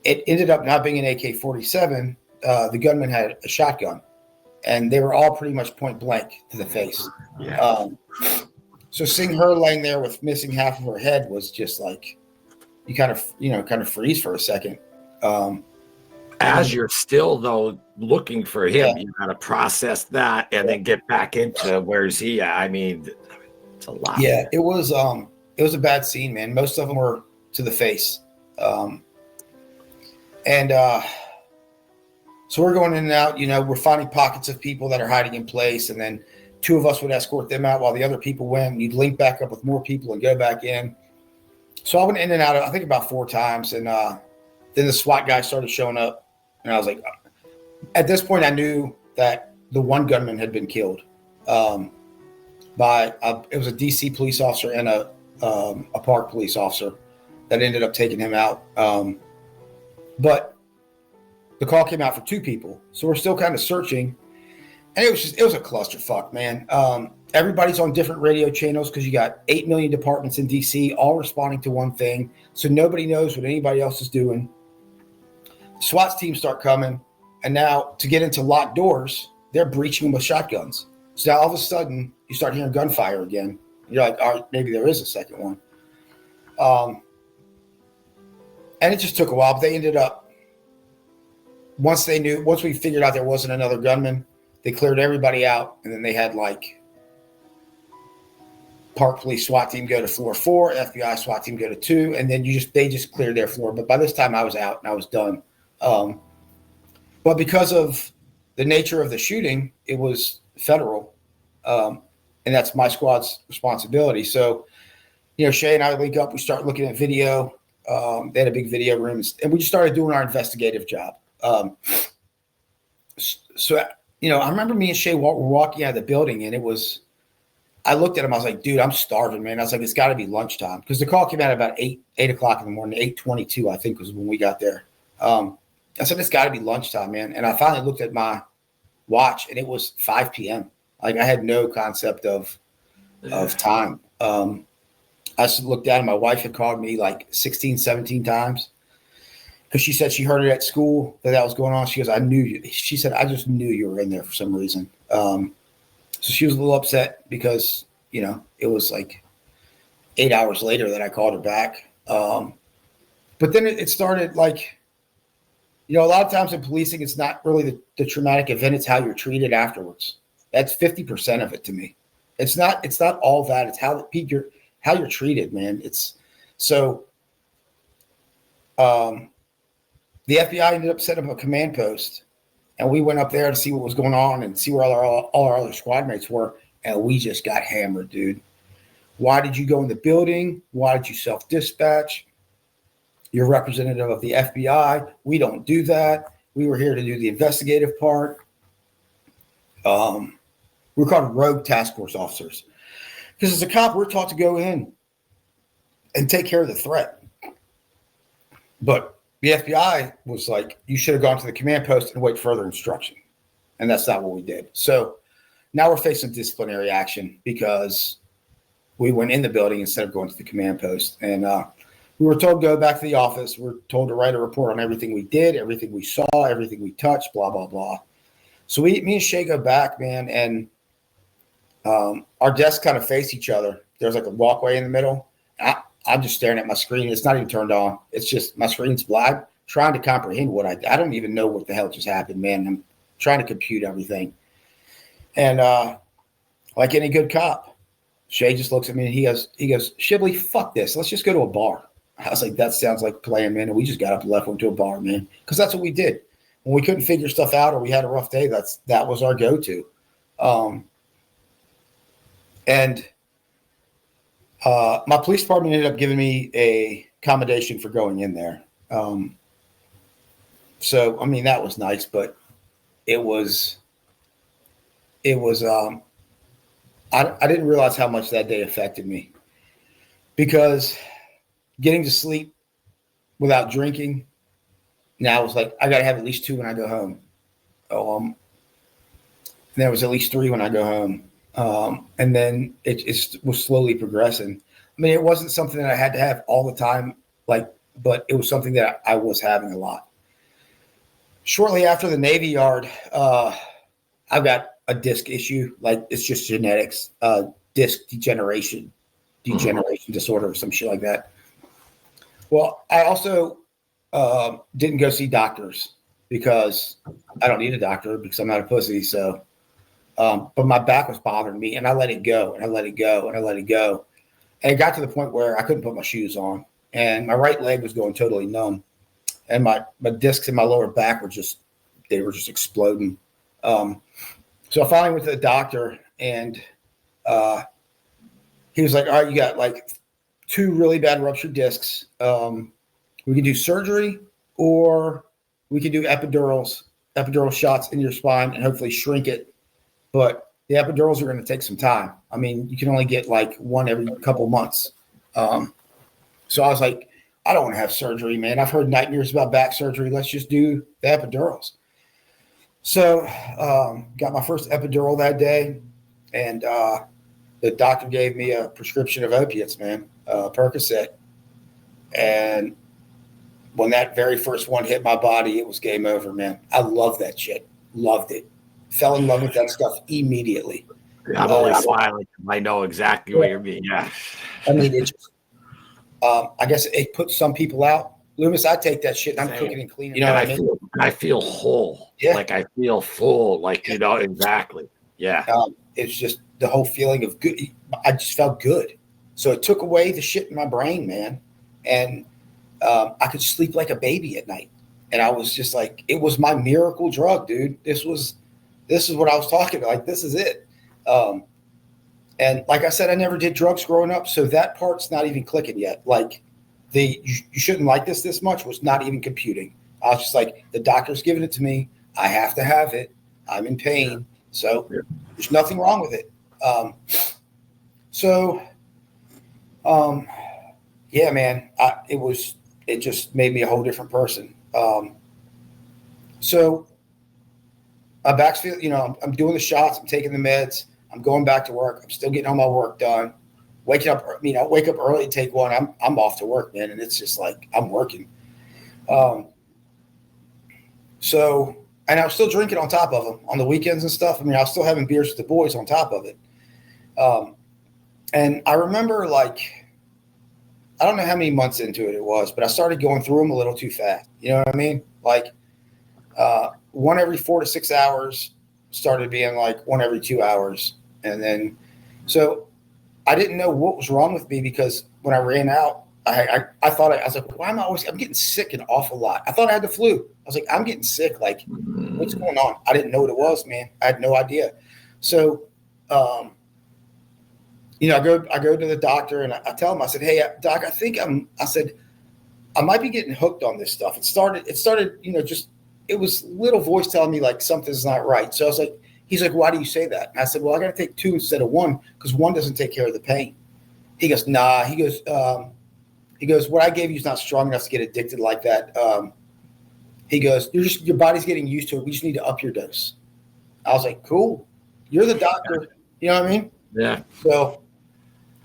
it ended up not being an AK-47. The gunman had a shotgun, and they were all pretty much point blank to the face. Yeah. So seeing her laying there with missing half of her head was just like, you kind of freeze for a second. And as you're still though looking for him, you got to process that and then get back into where's he at. I mean, it's a lot. Yeah, it was a bad scene, man. Most of them were to the face. So we're going in and out, we're finding pockets of people that are hiding in place. And then 2 of us would escort them out while the other people went. You'd link back up with more people and go back in. So I went in and out, I think about 4 times. And then the SWAT guy started showing up. And I was like, at this point, I knew that the one gunman had been killed it was a DC police officer and a park police officer that ended up taking him out. But the call came out for 2 people. So we're still kind of searching. And it was a clusterfuck, man. Everybody's on different radio channels because you got 8 million departments in DC all responding to one thing. So nobody knows what anybody else is doing. SWAT teams start coming. And now to get into locked doors, they're breaching them with shotguns. So now all of a sudden you start hearing gunfire again. You're like, all right, maybe there is a second one. And it just took a while, but they ended up, once we figured out there wasn't another gunman, they cleared everybody out. And then they had like Park Police SWAT team go to floor 4, FBI SWAT team go to 2. And then they just cleared their floor. But by this time I was out and I was done. But because of the nature of the shooting, it was federal. And that's my squad's responsibility. So, Shay and I link up, we start looking at video. They had a big video room and we just started doing our investigative job. I remember me and Shay were walking out of the building and I looked at him, I was like, dude, I'm starving, man. I was like, it's gotta be lunchtime. Because the call came out about 8 o'clock in the morning, 8:22, I think was when we got there. I said, it's gotta be lunchtime, man. And I finally looked at my watch and it was 5 p.m. Like I had no concept of time. I just looked down and my wife had called me like 16, 17 times. Because she said she heard it at school that was going on. She goes, I knew you. She said, I just knew you were in there for some reason. So she was a little upset because, it was like 8 hours later that I called her back. But then it started like, a lot of times in policing, it's not really the traumatic event. It's how you're treated afterwards. That's 50% of it to me. It's not all that. It's how you're treated, man. The FBI ended up setting up a command post, and we went up there to see what was going on and see where all our other squad mates were, and we just got hammered, dude. Why did you go in the building? Why did you self-dispatch? You're representative of the FBI. We don't do that. We were here to do the investigative part. We're called rogue task force officers. Because as a cop, we're taught to go in and take care of the threat. But the FBI was like, you should have gone to the command post and wait further instruction. And that's not what we did. So now we're facing disciplinary action because we went in the building instead of going to the command post. And we were told to go back to the office. We were told to write a report on everything we did, everything we saw, everything we touched, blah, blah, blah. So me and Shay go back, man, and our desks kind of face each other. There's like a walkway in the middle. I'm just staring at my screen. It's not even turned on. It's just my screen's black, trying to comprehend what I don't even know what the hell just happened, man. I'm trying to compute everything. And like any good cop, Shay just looks at me and he goes, Shibley, fuck this. Let's just go to a bar. I was like, that sounds like playing, man. And we just got up and left, went to a bar, man. Because that's what we did. When we couldn't figure stuff out or we had a rough day, that was our go-to. My police department ended up giving me a commendation for going in there. So, I mean, that was nice, but I didn't realize how much that day affected me because getting to sleep without drinking, now it was like, I got to have at least 2 when I go home. And there was at least 3 when I go home. And then it was slowly progressing. I mean, it wasn't something that I had to have all the time, but it was something that I was having a lot. Shortly after the Navy Yard, I've got a disc issue. Like it's just genetics, disc degeneration disorder or some shit like that. Well, I also didn't go see doctors because I don't need a doctor because I'm not a pussy. So, but my back was bothering me, and I let it go, and I let it go, and I let it go. And it got to the point where I couldn't put my shoes on, and my right leg was going totally numb, and my discs in my lower back were just exploding. So I finally went to the doctor, and he was like, "All right, you got like 2 really bad ruptured discs. We can do surgery, or we can do epidural shots in your spine, and hopefully shrink it. But the epidurals are going to take some time. I mean, you can only get like one every couple months." So I was like, I don't want to have surgery, man. I've heard nightmares about back surgery. Let's just do the epidurals. So got my first epidural that day, and the doctor gave me a prescription of opiates, man, Percocet. And when that very first one hit my body, it was game over, man. I love that shit. Loved it. Fell in love with that stuff immediately. I'm only smiling. I know exactly what you mean. Yeah. I mean, it just, I guess it puts some people out. Loomis, I take that shit and I'm cooking and cleaning. You know what I mean? I feel whole. Yeah. Like I feel full. Like, you know, exactly. Yeah. It's just the whole feeling of good. I just felt good. So it took away the shit in my brain, man. And I could sleep like a baby at night. And I was just like, it was my miracle drug, dude. This is what I was talking about. Like, this is it. And like I said, I never did drugs growing up. So that part's not even clicking yet. Like you shouldn't like this much was not even computing. I was just like, the doctor's giving it to me. I have to have it. I'm in pain. So there's nothing wrong with it. Yeah, man, it just made me a whole different person. So my back's feel, you know, I'm doing the shots, I'm taking the meds, I'm going back to work, I'm still getting all my work done. Waking up, you know, wake up early and take one. I'm off to work, man, and it's just like I'm working. So, and I was still drinking on top of them on the weekends and stuff. I mean, I was still having beers with the boys on top of it. And I remember, like, I don't know how many months into it was, but I started going through them a little too fast. You know what I mean? Like, one every 4 to 6 hours started being like one every 2 hours. And then, so I didn't know what was wrong with me because when I ran out, I thought, I was like, why am I always, I'm getting sick an awful lot. I thought I had the flu. I was like, I'm getting sick. Like, what's going on? I didn't know what it was, man. I had no idea. So, you know, I go to the doctor and I tell him, I said, hey, doc, I said, I might be getting hooked on this stuff. It started, you know, just, it was little voice telling me like something's not right. So I was like, he's like, why do you say that? And I said, well, I got to take 2 instead of 1 because 1 doesn't take care of the pain. He goes, nah. He goes, what I gave you is not strong enough to get addicted like that. He goes, your body's getting used to it. We just need to up your dose. I was like, cool. You're the doctor. You know what I mean? Yeah. So,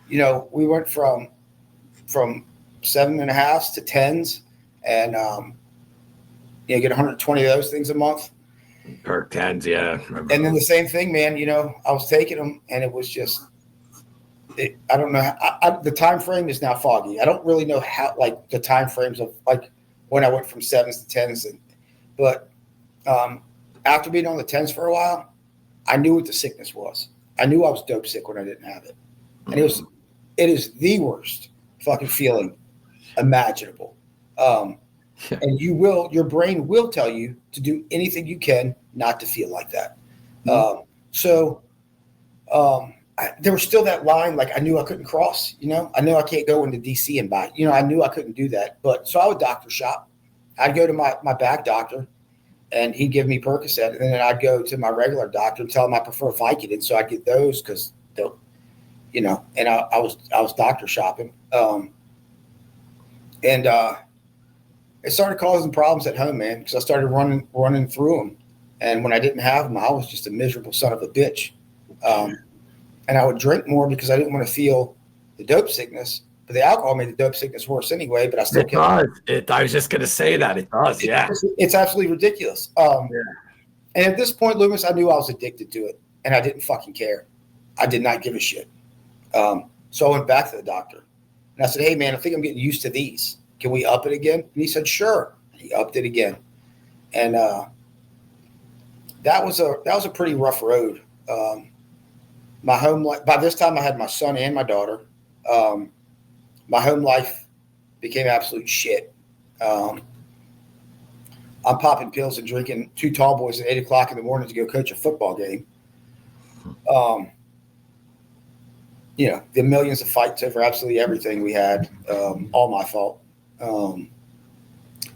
you know, we went from 7.5s to 10s, and you know, get 120 of those things a month. Perk 10s, yeah. And then the same thing, man. You know, I was taking them, and it was just, I don't know. The time frame is now foggy. I don't really know how, like, the time frames of like when I went from 7s to 10s, but after being on the 10s for a while, I knew what the sickness was. I knew I was dope sick when I didn't have it, and it is the worst fucking feeling imaginable. And your brain will tell you to do anything you can not to feel like that. There was still that line, like I knew I couldn't cross, you know, I knew I can't go into DC and buy, you know, I knew I couldn't do that. But so I would doctor shop. I'd go to my back doctor and he'd give me Percocet. And then I'd go to my regular doctor and tell him I prefer Vicodin. So I'd get those because they'll, you know, and I was doctor shopping. It started causing problems at home, man, because I started running through them. And when I didn't have them, I was just a miserable son of a bitch. And I would drink more because I didn't want to feel the dope sickness. But the alcohol made the dope sickness worse anyway. But I still kept. I was just going to say that. It does, yeah. It's absolutely ridiculous. And at this point, Loomis, I knew I was addicted to it. And I didn't fucking care. I did not give a shit. So I went back to the doctor. And I said, hey, man, I think I'm getting used to these. Can we up it again? And he said, sure. And he upped it again. And that was a pretty rough road. My home life, by this time I had my son and my daughter. My home life became absolute shit. I'm popping pills and drinking 2 tall boys at 8 o'clock in the morning to go coach a football game. The millions of fights over absolutely everything we had, all my fault.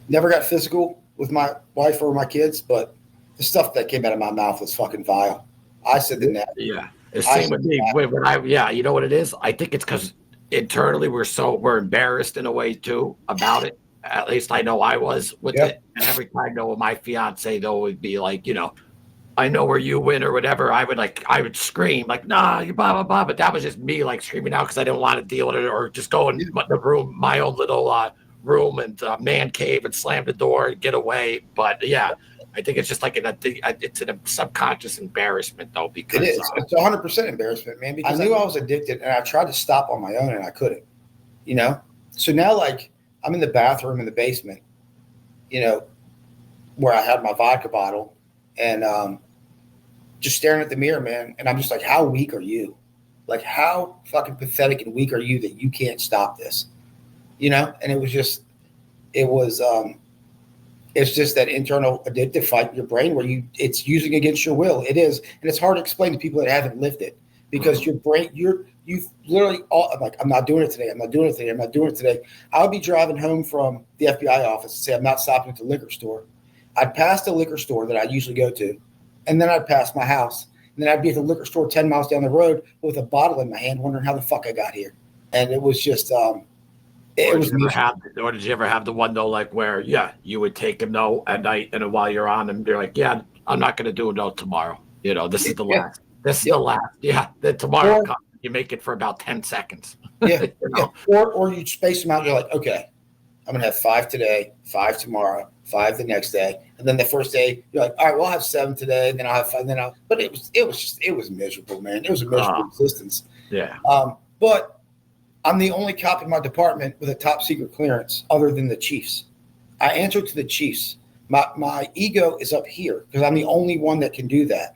Never got physical with my wife or my kids, but the stuff that came out of my mouth was fucking vile. I said the net. Yeah. The same with me. You know what it is? I think it's because internally we're embarrassed in a way too about it. At least I know I was with it. And every time though, my fiance though would be like, I know where you win or whatever. I would scream like, nah, you blah blah blah. But that was just me like screaming out because I didn't want to deal with it, or just go in the room, my own little room and man cave and slam the door and get away. But yeah, I think it's just like it's a subconscious embarrassment though, because it is. It's 100% embarrassment, man. Because I knew I was addicted and I tried to stop on my own and I couldn't. So now like I'm in the bathroom in the basement, where I had my vodka bottle and just staring at the mirror, man. And I'm just like, how weak are you? Like, how fucking pathetic and weak are you that you can't stop this? And it's just that internal addictive fight in your brain where it's using against your will. It is. And it's hard to explain to people that haven't lived it because your brain, you've literally like, I'm not doing it today. I'm not doing it today. I'm not doing it today. I would be driving home from the FBI office and say, I'm not stopping at the liquor store. I'd pass the liquor store that I usually go to, and then I'd pass my house. And then I'd be at the liquor store 10 miles down the road with a bottle in my hand, wondering how the fuck I got here. And it was just, or did you ever have the one though, like where, you would take a no at night, and then while you're on them, you're like, I'm not going to do a no tomorrow. This is the last. This is the last. Yeah. Then tomorrow comes. You make it for about 10 seconds. Yeah. Or you space them out. You're like, okay, I'm going to have 5 today, 5 tomorrow, 5 the next day. And then the first day, you're like, all right, well, I'll have 7 today. Then I'll have 5. But it was miserable, man. It was a miserable existence. Yeah. But I'm the only cop in my department with a top secret clearance other than the chiefs. I answer to the chiefs. My ego is up here because I'm the only one that can do that.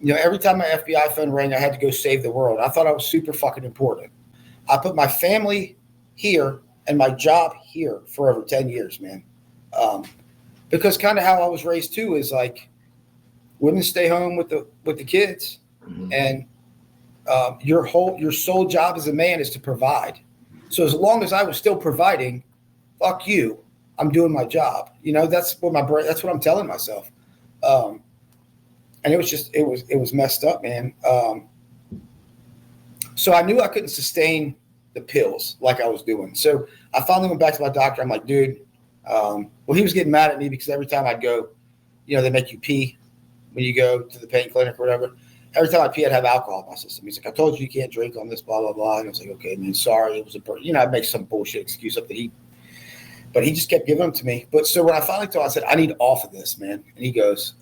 Every time my FBI phone rang, I had to go save the world. I thought I was super fucking important. I put my family here and my job here for over 10 years, man. Because kind of how I was raised too is like women stay home with the kids, and your sole job as a man is to provide. So as long as I was still providing, fuck you, I'm doing my job. That's what that's what I'm telling myself. And it was messed up, man. So I knew I couldn't sustain the pills like I was doing. So I finally went back to my doctor. I'm like, dude, he was getting mad at me because every time I'd go, they make you pee when you go to the pain clinic or whatever. Every time I pee, I'd have alcohol in my system. He's like, I told you can't drink on this, blah, blah, blah. And I was like, okay, man, sorry. It was I'd make some bullshit excuse up that but he just kept giving them to me. But so when I finally told him, I said, I need off of this, man. And he goes,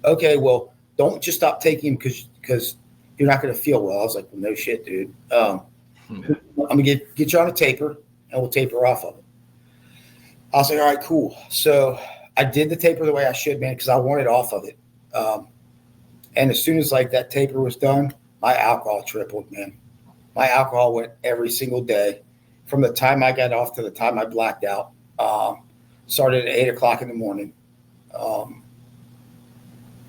okay, well, don't just stop taking them because you're not going to feel well. I was like, well, no shit, dude. I'm going to get you on a taper, and we'll taper off of it. I was like, all right, cool. So I did the taper the way I should, man, because I wanted off of it. And as soon as like that taper was done, my alcohol tripled, man. My alcohol went every single day from the time I got off to the time I blacked out. Started at 8 o'clock in the morning.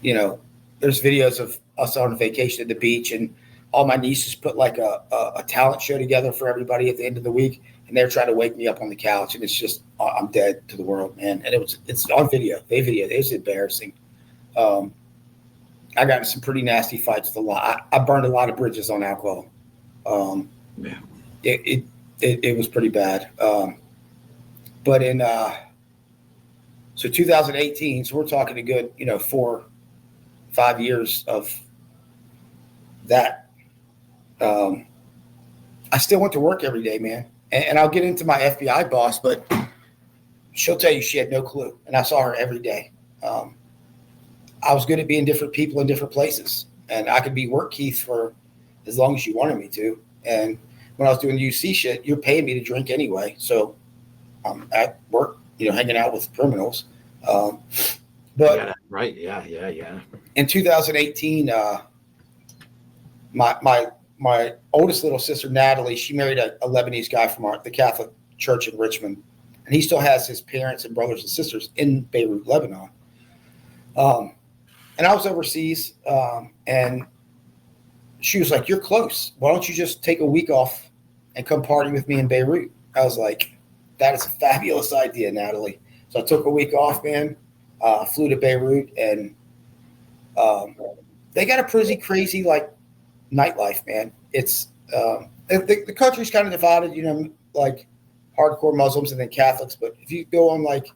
There's videos of us on vacation at the beach, and all my nieces put like a talent show together for everybody at the end of the week, and they're trying to wake me up on the couch, and it's just I'm dead to the world, man. And it's on video. They videoed it. It's embarrassing. I got in some pretty nasty fights with a lot. I burned a lot of bridges on alcohol. It was pretty bad. But in so 2018, so we're talking a good 4-5 years of that. I still went to work every day, man. And I'll get into my FBI boss, but she'll tell you she had no clue. And I saw her every day. I was good at being different people in different places. And I could be work Keith for as long as you wanted me to. And when I was doing the UC shit, you're paying me to drink anyway. So I'm at work, hanging out with criminals. But Yeah, right. Yeah. in 2018, my oldest little sister, Natalie, she married a Lebanese guy from the Catholic Church in Richmond. And he still has his parents and brothers and sisters in Beirut, Lebanon. And I was overseas, and she was like, "You're close. Why don't you just take a week off and come party with me in Beirut?" I was like, "That is a fabulous idea, Natalie." So I took a week off, man, flew to Beirut, and they got a pretty crazy, like, nightlife, man. It's the country's kind of divided, like hardcore Muslims and then Catholics. But if you go on, like,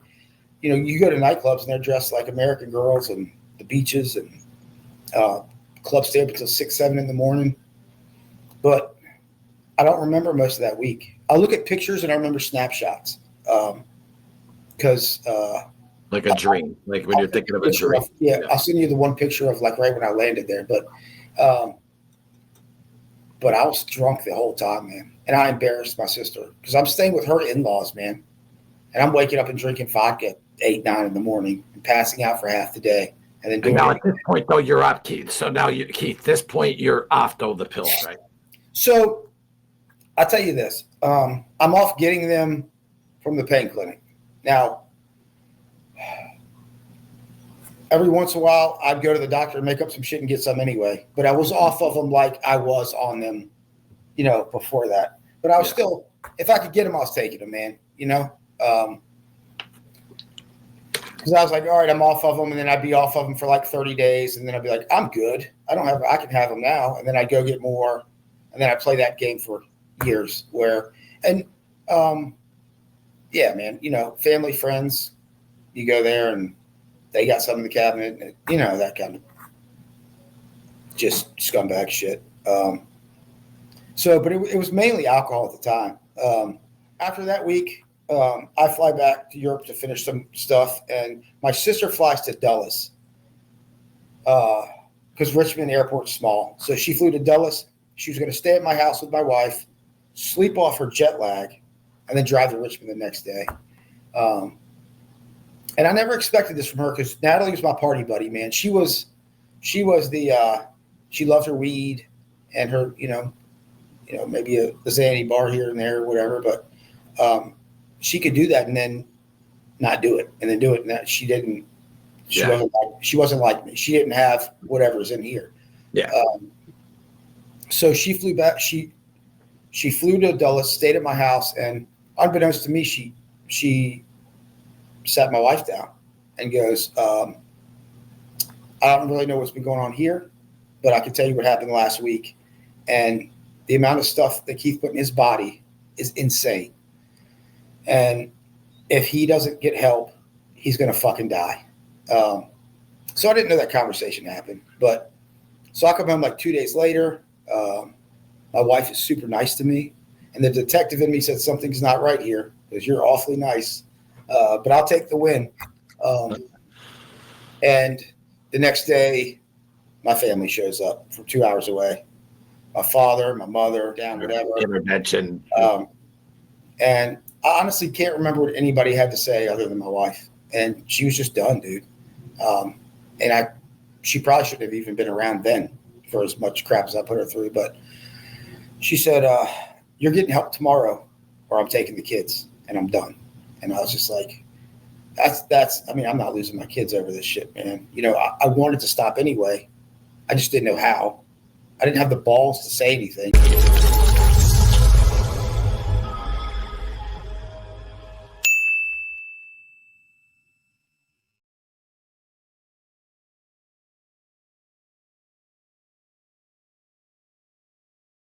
you go to nightclubs and they're dressed like American girls, and the beaches and clubs stay up until 6, 7 in the morning. But I don't remember most of that week. I look at pictures and I remember snapshots because like a dream, like when you're thinking of a dream. I'll send you the one picture of, like, right when I landed there. But I was drunk the whole time, man, and I embarrassed my sister because I'm staying with her in-laws, man, and I'm waking up and drinking vodka at 8, 9 in the morning and passing out for half the day. And then now at this point, though, you're up, Keith. So now, Keith, this point, you're off, though, the pills, right? So I'll tell you this. I'm off getting them from the pain clinic. Now, every once in a while, I'd go to the doctor and make up some shit and get some anyway. But I was off of them like I was on them, before that. But I was still, if I could get them, I was taking them, man, because I was like, all right, I'm off of them, and then I'd be off of them for like 30 days, and then I'd be like, I'm good. I can have them now, and then I'd go get more, and then I play that game for years. Yeah, man, family, friends, you go there, and they got something in the cabinet, and that kind of just scumbag shit. But it was mainly alcohol at the time. After that week, I fly back to Europe to finish some stuff, and my sister flies to Dulles because Richmond Airport's small. So she flew to Dulles. She was going to stay at my house with my wife, sleep off her jet lag, and then drive to Richmond the next day. And I never expected this from her because Natalie was my party buddy, man. She loved her weed and her, maybe a Zanny bar here and there or whatever, but she could do that and then not do it, and then do it. And that she didn't. She wasn't like me. She didn't have whatever's in here. Yeah. So she flew back. She flew to Dulles, stayed at my house, and unbeknownst to me, she sat my wife down and goes, "I don't really know what's been going on here, but I can tell you what happened last week, and the amount of stuff that Keith put in his body is insane. And if he doesn't get help, he's going to fucking die." So I didn't know that conversation happened. But so I come home like 2 days later. My wife is super nice to me. And the detective in me said, something's not right here because you're awfully nice. But I'll take the win. And the next day, my family shows up from 2 hours away. My father, my mother, down, whatever. Intervention. And I honestly can't remember what anybody had to say other than my wife. And she was just done, dude. And she probably shouldn't have even been around then for as much crap as I put her through. But she said, you're getting help tomorrow or I'm taking the kids and I'm done. And I was just like, I'm not losing my kids over this shit, man. I wanted to stop anyway. I just didn't know how. I didn't have the balls to say anything.